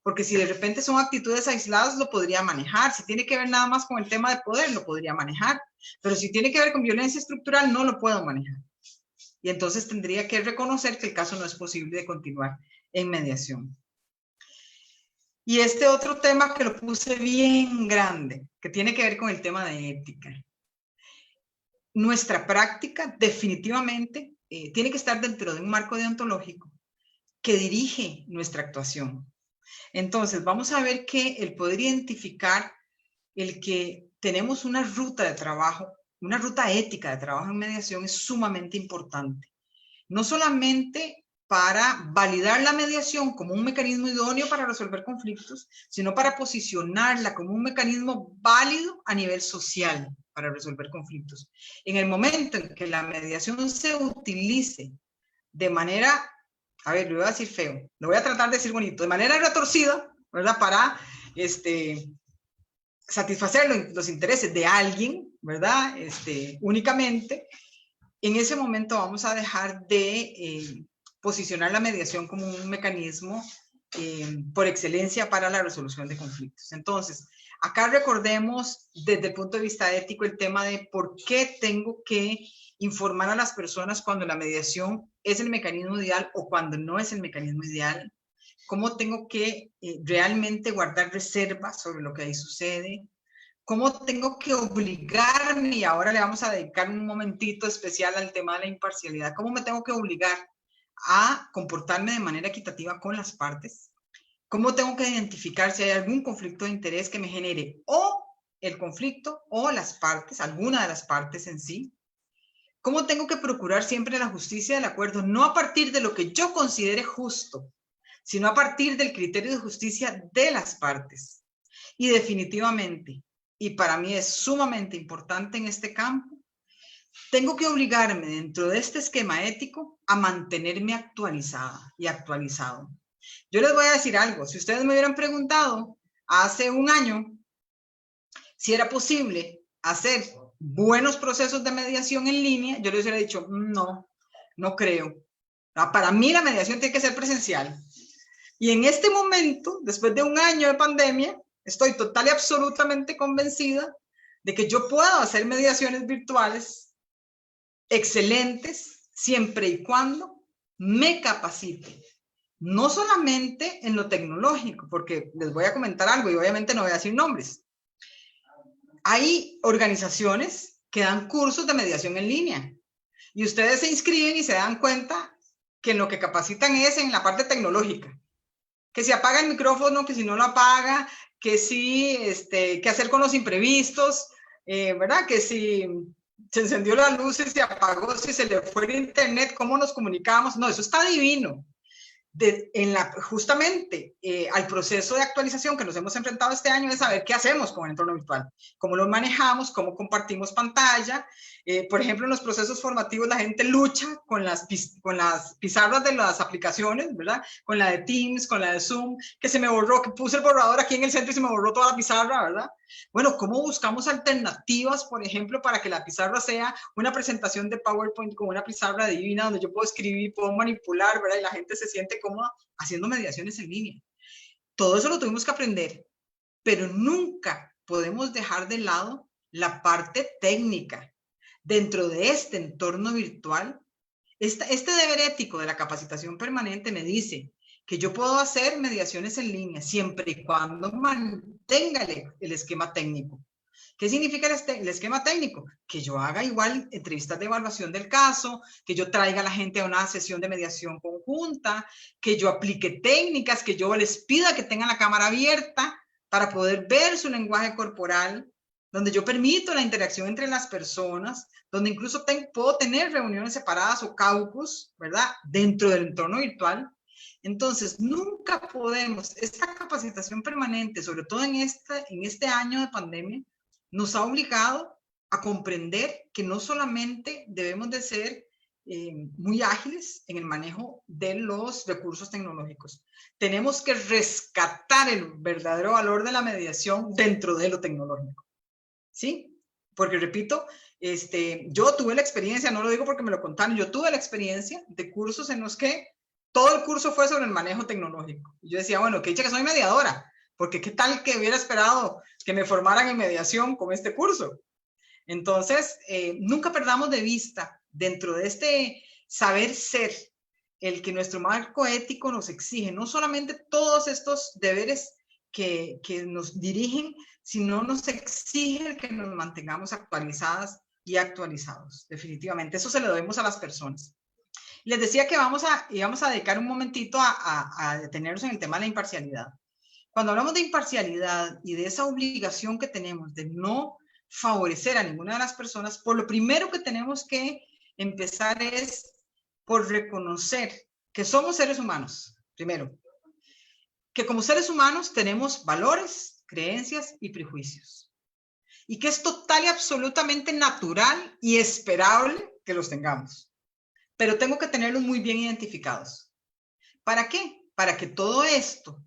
porque si de repente son actitudes aisladas, lo podría manejar. Si tiene que ver nada más con el tema de poder, lo podría manejar. Pero si tiene que ver con violencia estructural, no lo puedo manejar. Y entonces tendría que reconocer que el caso no es posible de continuar en mediación. Y este otro tema que lo puse bien grande, que tiene que ver con el tema de ética. Nuestra práctica definitivamente tiene que estar dentro de un marco deontológico que dirige nuestra actuación. Entonces, vamos a ver que el poder identificar el que tenemos una ruta de trabajo, una ruta ética de trabajo en mediación es sumamente importante. No solamente para validar la mediación como un mecanismo idóneo para resolver conflictos, sino para posicionarla como un mecanismo válido a nivel social para resolver conflictos. En el momento en que la mediación se utilice de manera, a ver, lo voy a decir feo, lo voy a tratar de decir bonito, de manera retorcida, ¿verdad? Para satisfacer los intereses de alguien, ¿verdad? Únicamente, en ese momento vamos a dejar de posicionar la mediación como un mecanismo por excelencia para la resolución de conflictos. Entonces, acá recordemos desde el punto de vista ético el tema de por qué tengo que informar a las personas cuando la mediación es el mecanismo ideal o cuando no es el mecanismo ideal. Cómo tengo que realmente guardar reservas sobre lo que ahí sucede. Cómo tengo que obligarme, y ahora le vamos a dedicar un momentito especial al tema de la imparcialidad. Cómo me tengo que obligar a comportarme de manera equitativa con las partes. Cómo tengo que identificar si hay algún conflicto de interés que me genere o el conflicto o las partes, alguna de las partes en sí. Cómo tengo que procurar siempre la justicia del acuerdo, no a partir de lo que yo considere justo, sino a partir del criterio de justicia de las partes. Y definitivamente, y para mí es sumamente importante en este campo, tengo que obligarme dentro de este esquema ético a mantenerme actualizada y actualizado. Yo les voy a decir algo, si ustedes me hubieran preguntado hace un año si era posible hacer buenos procesos de mediación en línea, yo les hubiera dicho, no, no creo. Para mí la mediación tiene que ser presencial. Y en este momento, después de un año de pandemia, estoy total y absolutamente convencida de que yo puedo hacer mediaciones virtuales excelentes siempre y cuando me capacite. No solamente en lo tecnológico, porque les voy a comentar algo y obviamente no voy a decir nombres. Hay organizaciones que dan cursos de mediación en línea y ustedes se inscriben y se dan cuenta que en lo que capacitan es en la parte tecnológica. Que si apaga el micrófono, que si no lo apaga, que si, qué hacer con los imprevistos, ¿verdad? Que si se encendió la luz, si se apagó, si se le fue el internet, cómo nos comunicamos. No, eso está divino. Justamente al proceso de actualización que nos hemos enfrentado este año es saber qué hacemos con el entorno virtual, cómo lo manejamos, cómo compartimos pantalla. Por ejemplo, en los procesos formativos la gente lucha con las pizarras de las aplicaciones, ¿verdad? Con la de Teams, con la de Zoom, que se me borró, que puse el borrador aquí en el centro y se me borró toda la pizarra, ¿verdad? Bueno, ¿cómo buscamos alternativas, por ejemplo, para que la pizarra sea una presentación de PowerPoint con una pizarra divina donde yo puedo escribir, puedo manipular, ¿verdad? Y la gente se siente cómoda haciendo mediaciones en línea. Todo eso lo tuvimos que aprender, pero nunca podemos dejar de lado la parte técnica. Dentro de este entorno virtual, este deber ético de la capacitación permanente me dice que yo puedo hacer mediaciones en línea siempre y cuando mantenga el esquema técnico. ¿Qué significa el esquema técnico? Que yo haga igual entrevistas de evaluación del caso, que yo traiga a la gente a una sesión de mediación conjunta, que yo aplique técnicas, que yo les pida que tengan la cámara abierta para poder ver su lenguaje corporal, donde yo permito la interacción entre las personas, donde incluso puedo tener reuniones separadas o caucus, ¿verdad? Dentro del entorno virtual. Entonces, nunca podemos, esta capacitación permanente, sobre todo en este año de pandemia, nos ha obligado a comprender que no solamente debemos de ser muy ágiles en el manejo de los recursos tecnológicos, tenemos que rescatar el verdadero valor de la mediación dentro de lo tecnológico, ¿sí? Porque repito, yo tuve la experiencia, no lo digo porque me lo contaron, yo tuve la experiencia de cursos en los que todo el curso fue sobre el manejo tecnológico. Y yo decía, bueno, que dicha que soy mediadora, porque qué tal que hubiera esperado que me formaran en mediación con este curso. Entonces, nunca perdamos de vista dentro de este saber ser el que nuestro marco ético nos exige, no solamente todos estos deberes que nos dirigen, sino nos exige el que nos mantengamos actualizadas y actualizados. Definitivamente, eso se lo debemos a las personas. Les decía que íbamos a dedicar un momentito a detenernos en el tema de la imparcialidad. Cuando hablamos de imparcialidad y de esa obligación que tenemos de no favorecer a ninguna de las personas, por lo primero que tenemos que empezar es por reconocer que somos seres humanos, primero. Que como seres humanos tenemos valores, creencias y prejuicios. Y que es total y absolutamente natural y esperable que los tengamos. Pero tengo que tenerlos muy bien identificados. ¿Para qué? Para que todo esto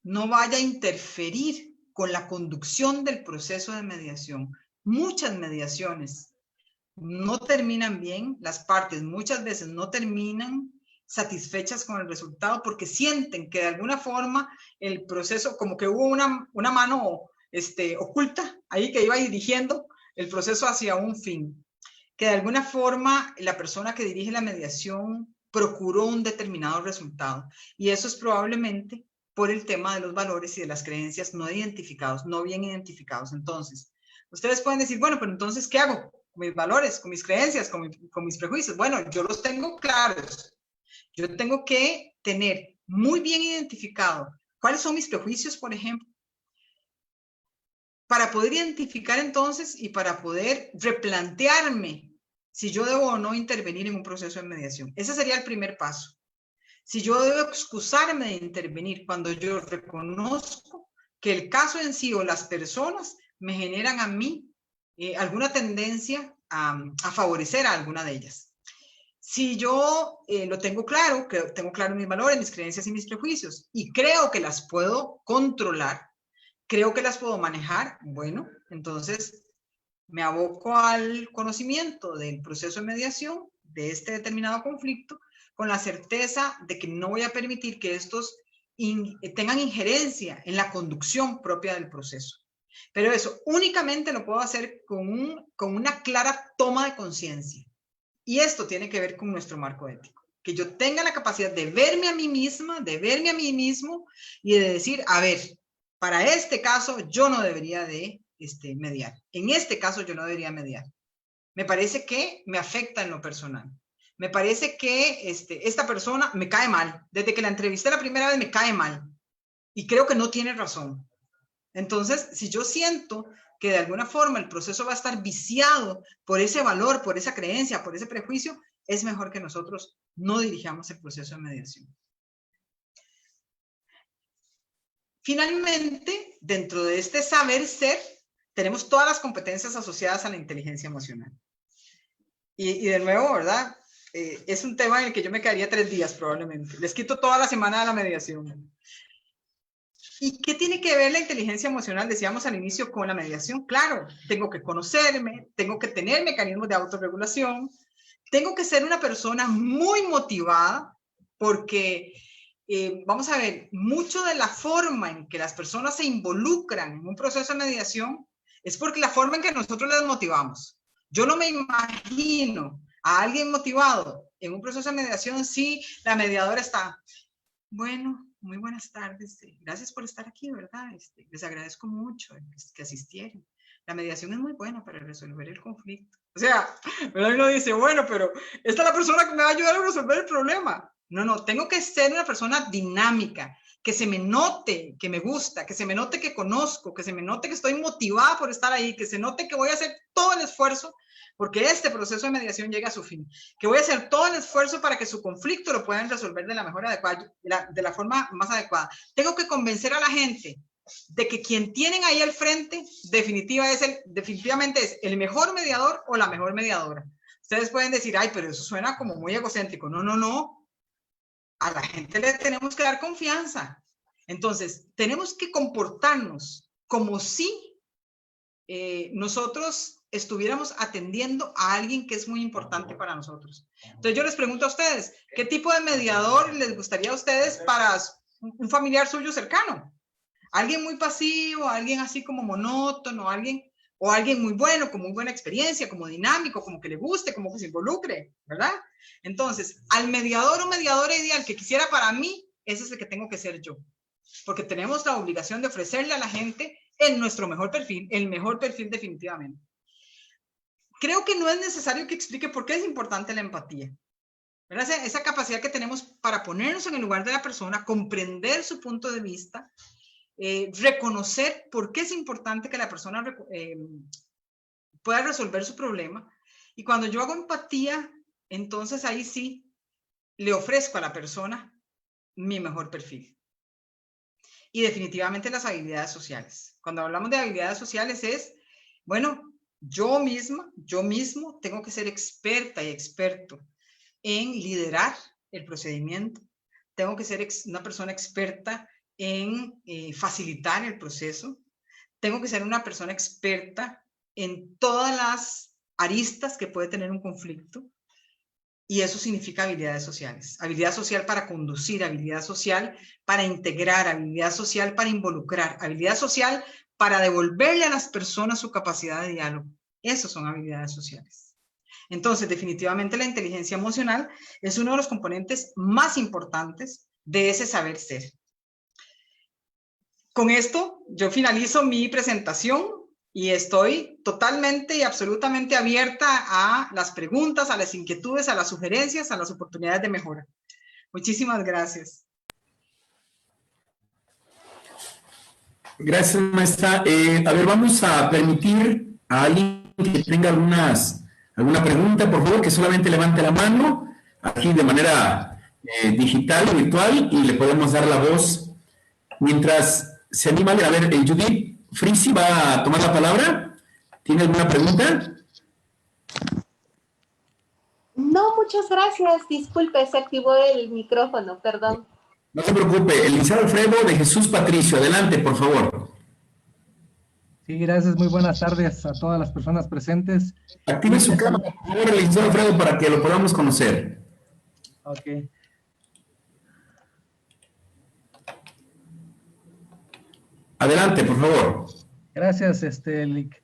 no vaya a interferir con la conducción del proceso de mediación. Muchas mediaciones no terminan bien, las partes muchas veces no terminan satisfechas con el resultado porque sienten que de alguna forma el proceso, como que hubo una mano oculta ahí que iba dirigiendo el proceso hacia un fin. Que de alguna forma la persona que dirige la mediación procuró un determinado resultado. Y eso es probablemente por el tema de los valores y de las creencias no identificados, no bien identificados. Entonces, ustedes pueden decir, bueno, pero entonces, ¿qué hago con mis valores, con mis creencias, con mis prejuicios? Bueno, yo los tengo claros. Yo tengo que tener muy bien identificado cuáles son mis prejuicios, por ejemplo, para poder identificar entonces y para poder replantearme si yo debo o no intervenir en un proceso de mediación. Ese sería el primer paso. Si yo debo excusarme de intervenir cuando yo reconozco que el caso en sí o las personas me generan a mí alguna tendencia a favorecer a alguna de ellas. Si yo lo tengo claro, que tengo claro mis valores, mis creencias y mis prejuicios y creo que las puedo controlar, creo que las puedo manejar, bueno, entonces me aboco al conocimiento del proceso de mediación de este determinado conflicto, con la certeza de que no voy a permitir que estos tengan injerencia en la conducción propia del proceso. Pero eso únicamente lo puedo hacer con una clara toma de conciencia. Y esto tiene que ver con nuestro marco ético. Que yo tenga la capacidad de verme a mí misma, de verme a mí mismo y de decir, a ver, para este caso yo no debería de mediar. En este caso yo no debería mediar. Me parece que me afecta en lo personal. Me parece que esta persona me cae mal. Desde que la entrevisté la primera vez me cae mal. Y creo que no tiene razón. Entonces, si yo siento que de alguna forma el proceso va a estar viciado por ese valor, por esa creencia, por ese prejuicio, es mejor que nosotros no dirijamos el proceso de mediación. Finalmente, dentro de este saber ser, tenemos todas las competencias asociadas a la inteligencia emocional. Y de nuevo, ¿verdad? Es un tema en el que yo me quedaría 3 días probablemente. Les quito toda la semana de la mediación. ¿Y qué tiene que ver la inteligencia emocional? Decíamos al inicio con la mediación. Claro, tengo que conocerme, tengo que tener mecanismos de autorregulación, tengo que ser una persona muy motivada porque, vamos a ver, mucho de la forma en que las personas se involucran en un proceso de mediación es porque la forma en que nosotros les motivamos. Yo no me imagino a alguien motivado en un proceso de mediación si la mediadora está, bueno, muy buenas tardes, gracias por estar aquí, ¿verdad? Les agradezco mucho que asistieron. La mediación es muy buena para resolver el conflicto. O sea, uno dice, bueno, pero esta es la persona que me va a ayudar a resolver el problema. No, tengo que ser una persona dinámica, que se me note que me gusta, que se me note que conozco, que se me note que estoy motivada por estar ahí, que se note que voy a hacer todo el esfuerzo porque este proceso de mediación llegue a su fin, que voy a hacer todo el esfuerzo para que su conflicto lo puedan resolver de la mejor adecuada, de la forma más adecuada. Tengo que convencer a la gente de que quien tienen ahí al frente definitivamente es el mejor mediador o la mejor mediadora. Ustedes pueden decir, ay, pero eso suena como muy egocéntrico. No. A la gente le tenemos que dar confianza. Entonces, tenemos que comportarnos como si nosotros estuviéramos atendiendo a alguien que es muy importante para nosotros. Entonces, yo les pregunto a ustedes, ¿qué tipo de mediador les gustaría a ustedes para un familiar suyo cercano? ¿Alguien muy pasivo, alguien así como monótono, o alguien muy bueno, con muy buena experiencia, como dinámico, como que le guste, como que se involucre, ¿verdad? Entonces, al mediador o mediadora ideal que quisiera para mí, ese es el que tengo que ser yo. Porque tenemos la obligación de ofrecerle a la gente en nuestro mejor perfil, el mejor perfil definitivamente. Creo que no es necesario que explique por qué es importante la empatía. ¿Verdad? Esa capacidad que tenemos para ponernos en el lugar de la persona, comprender su punto de vista, reconocer por qué es importante que la persona pueda resolver su problema. Y cuando yo hago empatía, entonces ahí sí le ofrezco a la persona mi mejor perfil. Y definitivamente las habilidades sociales. Cuando hablamos de habilidades sociales es, bueno, yo mismo tengo que ser experta y experto en liderar el procedimiento. Tengo que ser una persona experta en facilitar el proceso. Tengo que ser una persona experta en todas las aristas que puede tener un conflicto. Y eso significa habilidades sociales. Habilidad social para conducir, habilidad social para integrar, habilidad social para involucrar, habilidad social para devolverle a las personas su capacidad de diálogo. Esas son habilidades sociales. Entonces, definitivamente la inteligencia emocional es uno de los componentes más importantes de ese saber ser. Con esto, yo finalizo mi presentación y estoy totalmente y absolutamente abierta a las preguntas, a las inquietudes, a las sugerencias, a las oportunidades de mejora. Muchísimas gracias. Gracias, maestra. A ver, vamos a permitir a alguien que tenga alguna pregunta, por favor, que solamente levante la mano aquí de manera digital, virtual, y le podemos dar la voz mientras se anima. A ver, Judith Frisi va a tomar la palabra. ¿Tiene alguna pregunta? No, muchas gracias. Disculpe, se activó el micrófono, perdón. No se preocupe. El licenciado Alfredo de Jesús Patricio. Adelante, por favor. Sí, gracias. Muy buenas tardes a todas las personas presentes. Active su cámara, por favor, licenciado Alfredo, para que lo podamos conocer. Ok. Adelante, por favor. Gracias, Lic.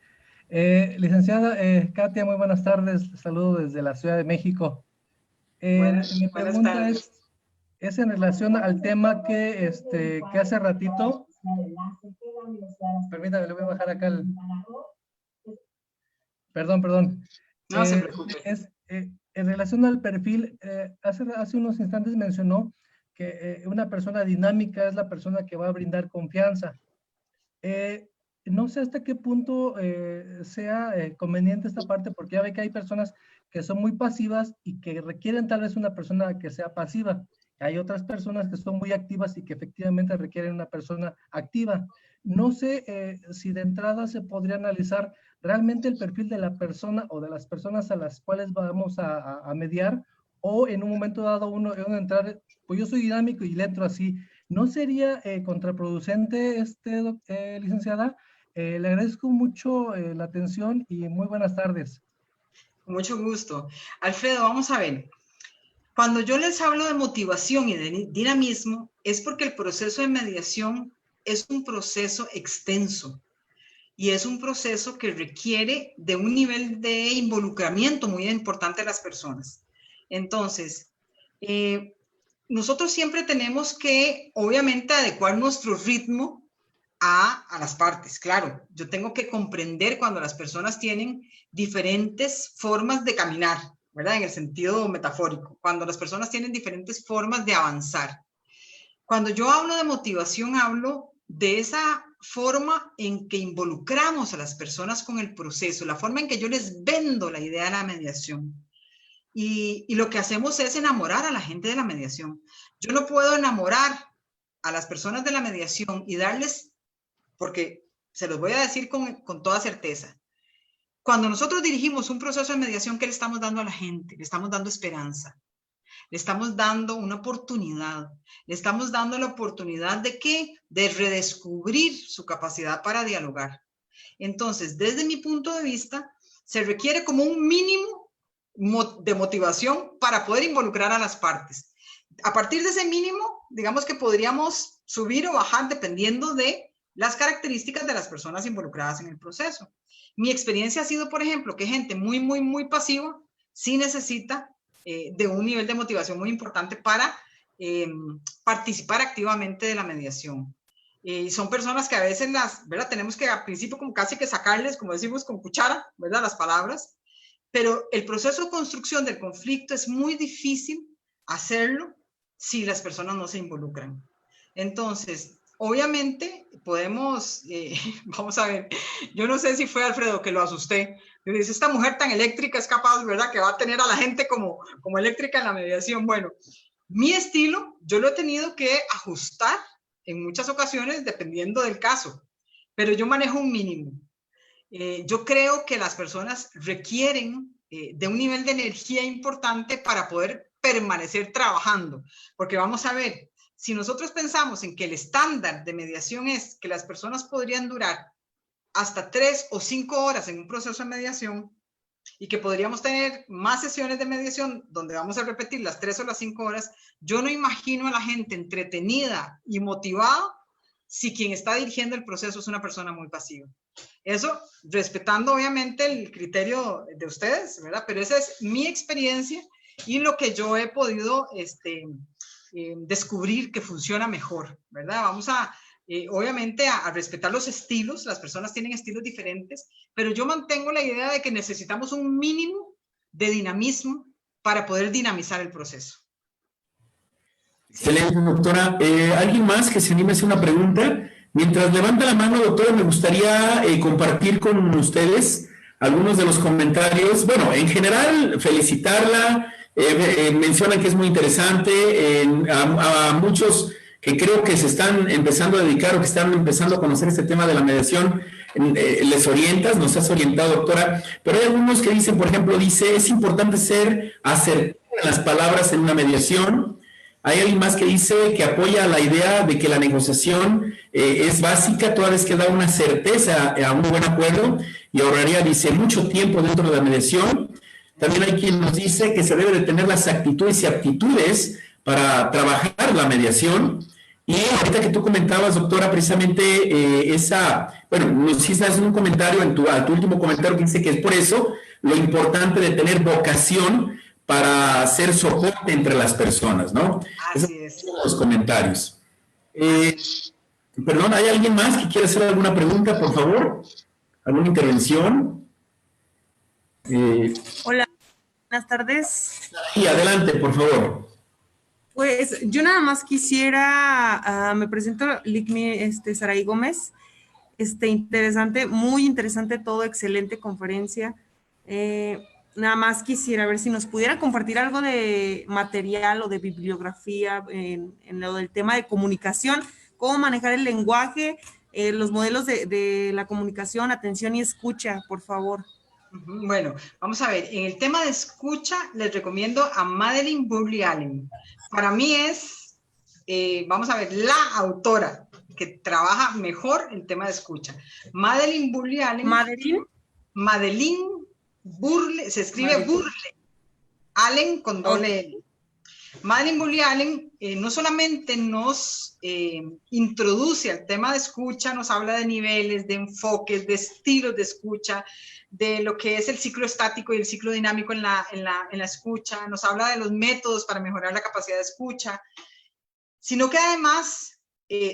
Licenciada Katia, muy buenas tardes. Saludo desde la Ciudad de México. Mi pregunta es en relación al tema que hace ratito. Permítame, le voy a bajar acá el... Perdón. No se preocupe. En relación al perfil, hace unos instantes mencionó que una persona dinámica es la persona que va a brindar confianza. No sé hasta qué punto sea conveniente esta parte, porque ya ve que hay personas que son muy pasivas y que requieren tal vez una persona que sea pasiva. Hay otras personas que son muy activas y que efectivamente requieren una persona activa. No sé si de entrada se podría analizar realmente el perfil de la persona o de las personas a las cuales vamos a mediar, o en un momento dado uno entrar, pues yo soy dinámico y le entro así. ¿No sería contraproducente, licenciada? Le agradezco mucho la atención y muy buenas tardes. Con mucho gusto. Alfredo, vamos a ver. Cuando yo les hablo de motivación y de dinamismo, es porque el proceso de mediación es un proceso extenso y es un proceso que requiere de un nivel de involucramiento muy importante de las personas. Entonces, nosotros siempre tenemos que, obviamente, adecuar nuestro ritmo a las partes. Claro, yo tengo que comprender cuando las personas tienen diferentes formas de caminar, ¿verdad? En el sentido metafórico, cuando las personas tienen diferentes formas de avanzar. Cuando yo hablo de motivación, hablo de esa forma en que involucramos a las personas con el proceso, la forma en que yo les vendo la idea de la mediación. Y lo que hacemos es enamorar a la gente de la mediación. Yo no puedo enamorar a las personas de la mediación y darles, porque se los voy a decir con toda certeza, cuando nosotros dirigimos un proceso de mediación, ¿qué le estamos dando a la gente? Le estamos dando esperanza, le estamos dando una oportunidad, le estamos dando la oportunidad ¿de qué? De redescubrir su capacidad para dialogar. Entonces, desde mi punto de vista, se requiere como un mínimo de motivación para poder involucrar a las partes. A partir de ese mínimo, digamos que podríamos subir o bajar dependiendo de las características de las personas involucradas en el proceso. Mi experiencia ha sido, por ejemplo, que gente muy pasiva sí necesita de un nivel de motivación muy importante para participar activamente de la mediación. Y son personas que a veces ¿verdad? Tenemos que al principio como casi que sacarles, como decimos, con cuchara, ¿verdad? Las palabras, pero el proceso de construcción del conflicto es muy difícil hacerlo si las personas no se involucran. Entonces, obviamente podemos, vamos a ver, yo no sé si fue Alfredo que lo asusté, me dice, esta mujer tan eléctrica es capaz, ¿verdad? Que va a tener a la gente como eléctrica en la mediación. Bueno, mi estilo, yo lo he tenido que ajustar en muchas ocasiones dependiendo del caso, pero yo manejo un mínimo. Yo creo que las personas requieren de un nivel de energía importante para poder permanecer trabajando, porque vamos a ver, si nosotros pensamos en que el estándar de mediación es que las personas podrían durar hasta 3 o 5 horas en un proceso de mediación y que podríamos tener más sesiones de mediación donde vamos a repetir las 3 o las 5 horas, yo no imagino a la gente entretenida y motivada si quien está dirigiendo el proceso es una persona muy pasiva. Eso respetando obviamente el criterio de ustedes, ¿verdad? Pero esa es mi experiencia y lo que yo he podido descubrir que funciona mejor, ¿verdad? Vamos a, obviamente, a respetar los estilos. Las personas tienen estilos diferentes, pero yo mantengo la idea de que necesitamos un mínimo de dinamismo para poder dinamizar el proceso. Excelente, doctora. ¿Alguien más que se anime a hacer una pregunta? Mientras levanta la mano, doctora, me gustaría compartir con ustedes algunos de los comentarios. Bueno, en general, felicitarla. Mencionan que es muy interesante. A muchos que creo que se están empezando a dedicar o que están empezando a conocer este tema de la mediación, les orientas, nos has orientado, doctora. Pero hay algunos que dicen, por ejemplo, es importante ser acertado en las palabras en una mediación. Hay alguien más que dice que apoya la idea de que la negociación es básica toda vez que da una certeza a un buen acuerdo y ahorraría, dice, mucho tiempo dentro de la mediación. También hay quien nos dice que se debe de tener las actitudes y aptitudes para trabajar la mediación. Y ahorita que tú comentabas, doctora, precisamente bueno, nos hiciste un comentario a tu último comentario que dice que es por eso lo importante de tener vocación para hacer soporte entre las personas, ¿no? Así es. Los comentarios. Perdón, ¿hay alguien más que quiera hacer alguna pregunta, por favor? ¿Alguna intervención? Hola, buenas tardes. Sí, adelante, por favor. Pues yo nada más quisiera, me presento Lickmi Saray Gómez. Interesante, muy interesante todo, excelente conferencia. Nada más quisiera ver si nos pudiera compartir algo de material o de bibliografía en lo del tema de comunicación, cómo manejar el lenguaje, los modelos de la comunicación, atención y escucha, por favor. Bueno, vamos a ver, en el tema de escucha les recomiendo a Madeleine Burley Allen. Para mí es, vamos a ver, la autora que trabaja mejor el tema de escucha. Madeleine Burley Allen. Madeleine Burley, se escribe Burley. Allen con doble L. Madeleine Burley Allen no solamente nos introduce al tema de escucha, nos habla de niveles, de enfoques, de estilos de escucha, de lo que es el ciclo estático y el ciclo dinámico en la escucha, nos habla de los métodos para mejorar la capacidad de escucha, sino que además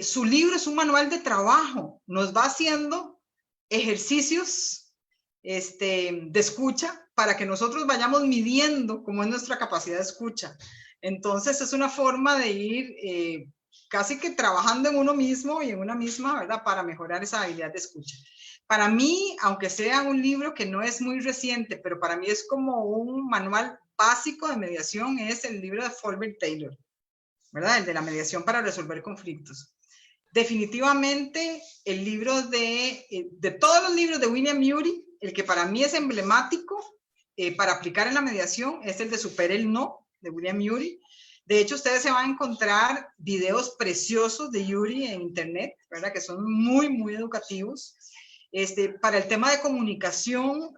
su libro es un manual de trabajo, nos va haciendo ejercicios de escucha para que nosotros vayamos midiendo cómo es nuestra capacidad de escucha. Entonces es una forma de ir casi que trabajando en uno mismo y en una misma, ¿verdad? Para mejorar esa habilidad de escucha. Para mí, aunque sea un libro que no es muy reciente, pero para mí es como un manual básico de mediación, es el libro de Fulbert Taylor, ¿verdad? El de la mediación para resolver conflictos. Definitivamente, el libro de todos los libros de William Ury, el que para mí es emblemático para aplicar en la mediación es el de Supere el No, de William Ury. De hecho, ustedes se van a encontrar videos preciosos de Ury en internet, ¿verdad? Que son muy, muy educativos. Para el tema de comunicación,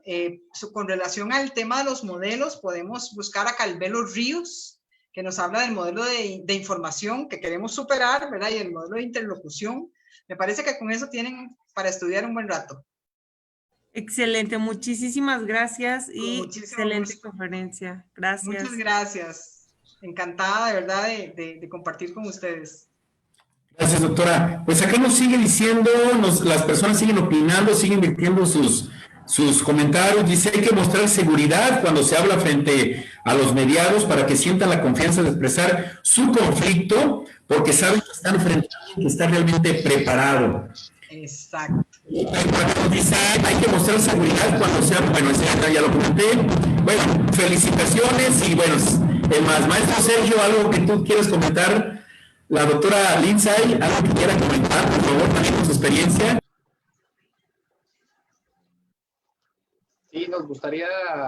con relación al tema de los modelos, podemos buscar a Calvelo Ríos, que nos habla del modelo de información que queremos superar, ¿verdad? Y el modelo de interlocución. Me parece que con eso tienen para estudiar un buen rato. Excelente, muchísimas gracias y Muchísimo excelente gusto. Conferencia. Gracias. Muchas gracias. Encantada de verdad de compartir con ustedes. Gracias, doctora. Pues acá nos sigue diciendo, las personas siguen opinando, siguen virtiendo sus comentarios. Dice, hay que mostrar seguridad cuando se habla frente a los mediados para que sientan la confianza de expresar su conflicto, porque saben que están frente a alguien que está realmente preparado. Exacto. Dice, hay que mostrar seguridad cuando se habla, bueno, ya lo comenté. Bueno, felicitaciones y bueno, maestro Sergio, algo que tú quieres comentar. La doctora Lindsay, algo que quiera comentar, por favor, también con su experiencia. Sí, nos gustaría,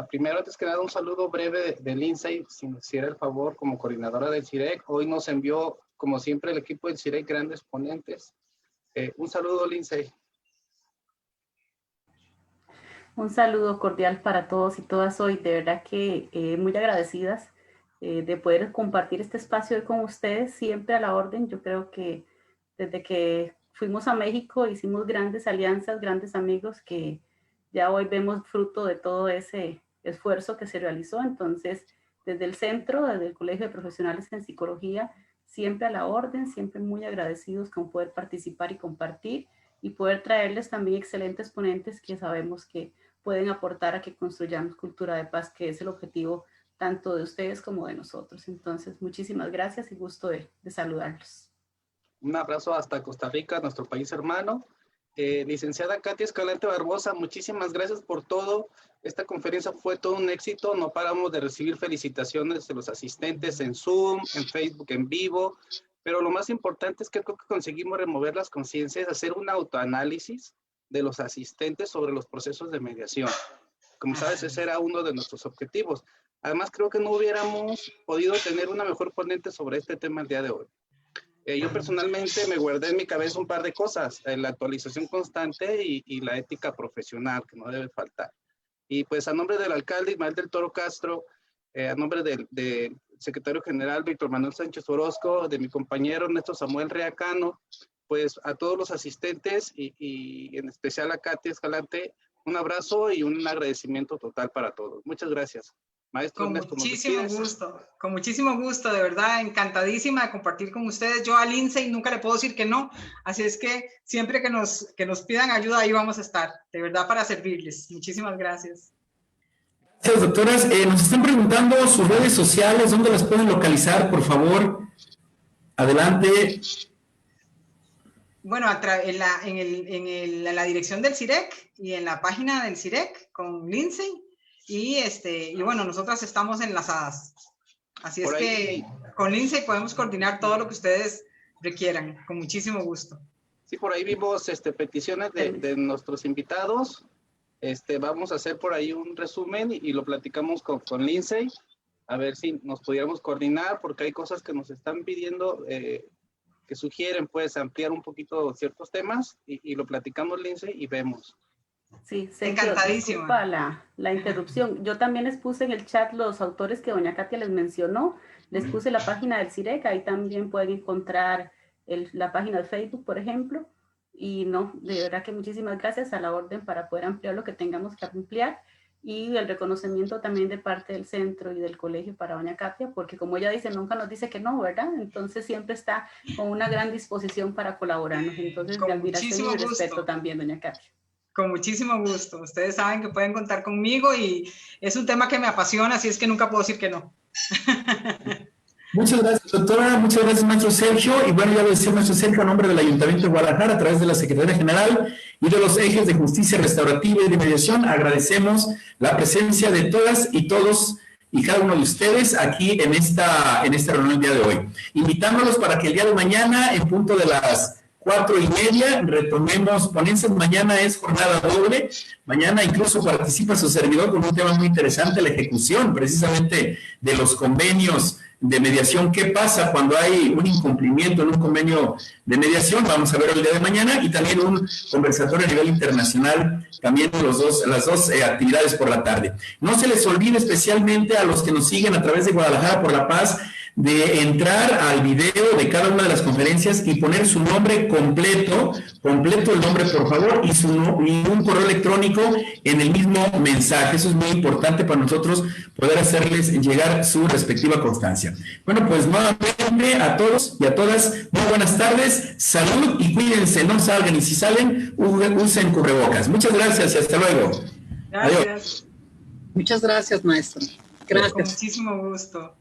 primero, antes que nada, un saludo breve de Lindsay, si nos hiciera el favor, como coordinadora del CIREC. Hoy nos envió, como siempre, el equipo del CIREC grandes ponentes. Un saludo, Lindsay. Un saludo cordial para todos y todas hoy. De verdad que muy agradecidas de poder compartir este espacio hoy con ustedes, siempre a la orden. Yo creo que desde que fuimos a México hicimos grandes alianzas, grandes amigos que ya hoy vemos fruto de todo ese esfuerzo que se realizó. Entonces, desde el centro, desde el Colegio de Profesionales en Psicología, siempre a la orden, siempre muy agradecidos con poder participar y compartir y poder traerles también excelentes ponentes que sabemos que pueden aportar a que construyamos cultura de paz, que es el objetivo tanto de ustedes como de nosotros. Entonces, muchísimas gracias y gusto de saludarlos. Un abrazo hasta Costa Rica, nuestro país hermano. Licenciada Katia Escalante Barbosa, muchísimas gracias por todo. Esta conferencia fue todo un éxito. No paramos de recibir felicitaciones de los asistentes en Zoom, en Facebook en vivo. Pero lo más importante es que creo que conseguimos remover las conciencias, hacer un autoanálisis de los asistentes sobre los procesos de mediación. Como sabes, ese era uno de nuestros objetivos. Además, creo que no hubiéramos podido tener una mejor ponente sobre este tema el día de hoy. Yo personalmente me guardé en mi cabeza un par de cosas, la actualización constante y la ética profesional, que no debe faltar. Y pues a nombre del alcalde Ismael del Toro Castro, a nombre del secretario general Víctor Manuel Sánchez Orozco, de mi compañero Ernesto Samuel Reacano, pues a todos los asistentes y en especial a Katy Escalante, un abrazo y un agradecimiento total para todos. Muchas gracias. Maestro Ernesto, con muchísimo gusto, de verdad, encantadísima de compartir con ustedes. Yo a Lindsay nunca le puedo decir que no, así es que siempre que nos pidan ayuda, ahí vamos a estar, de verdad, para servirles. Muchísimas gracias. Gracias, doctoras. Nos están preguntando sus redes sociales, ¿dónde las pueden localizar, por favor? Adelante. Bueno, en la dirección del CIREC y en la página del CIREC con Lindsay. Y bueno, nosotras estamos enlazadas. Así es que con Lindsay podemos coordinar todo lo que ustedes requieran, con muchísimo gusto. Sí, por ahí vimos peticiones de nuestros invitados. Vamos a hacer por ahí un resumen y lo platicamos con Lindsay, a ver si nos pudiéramos coordinar, porque hay cosas que nos están pidiendo, que sugieren pues ampliar un poquito ciertos temas, y lo platicamos, Lindsay, y vemos. Sí, encantadísima. Disculpa la interrupción. Yo también les puse en el chat los autores que doña Katia les mencionó. Les puse la página del CIREC, ahí también pueden encontrar la página de Facebook, por ejemplo. Y no, de verdad que muchísimas gracias, a la orden para poder ampliar lo que tengamos que ampliar. Y el reconocimiento también de parte del centro y del colegio para doña Katia, porque como ella dice, nunca nos dice que no, ¿verdad? Entonces siempre está con una gran disposición para colaborarnos. Entonces, de admiración y respeto también, doña Katia. Con muchísimo gusto. Ustedes saben que pueden contar conmigo y es un tema que me apasiona, así es que nunca puedo decir que no. Muchas gracias, doctora. Muchas gracias, maestro Sergio. Y bueno, ya lo decía maestro Sergio, a nombre del Ayuntamiento de Guadalajara, a través de la Secretaría General y de los ejes de justicia restaurativa y de mediación, agradecemos la presencia de todas y todos y cada uno de ustedes aquí en esta reunión el día de hoy. Invitándolos para que el día de mañana, en punto de las 4:30, retomemos ponencias. Mañana es jornada doble. Mañana incluso participa su servidor con un tema muy interesante, la ejecución precisamente de los convenios de mediación. ¿Qué pasa cuando hay un incumplimiento en un convenio de mediación? Vamos a ver el día de mañana, y también un conversatorio a nivel internacional, también las dos actividades por la tarde. No se les olvide, especialmente a los que nos siguen a través de Guadalajara por la Paz, de entrar al video de cada una de las conferencias y poner su nombre completo el nombre, por favor, y un correo electrónico en el mismo mensaje. Eso es muy importante para nosotros, poder hacerles llegar su respectiva constancia. Bueno, pues nuevamente a todos y a todas, muy buenas tardes, salud y cuídense, no salgan, y si salen, usen cubrebocas. Muchas gracias y hasta luego. Gracias. Adiós. Muchas gracias, maestro. Gracias. Con muchísimo gusto.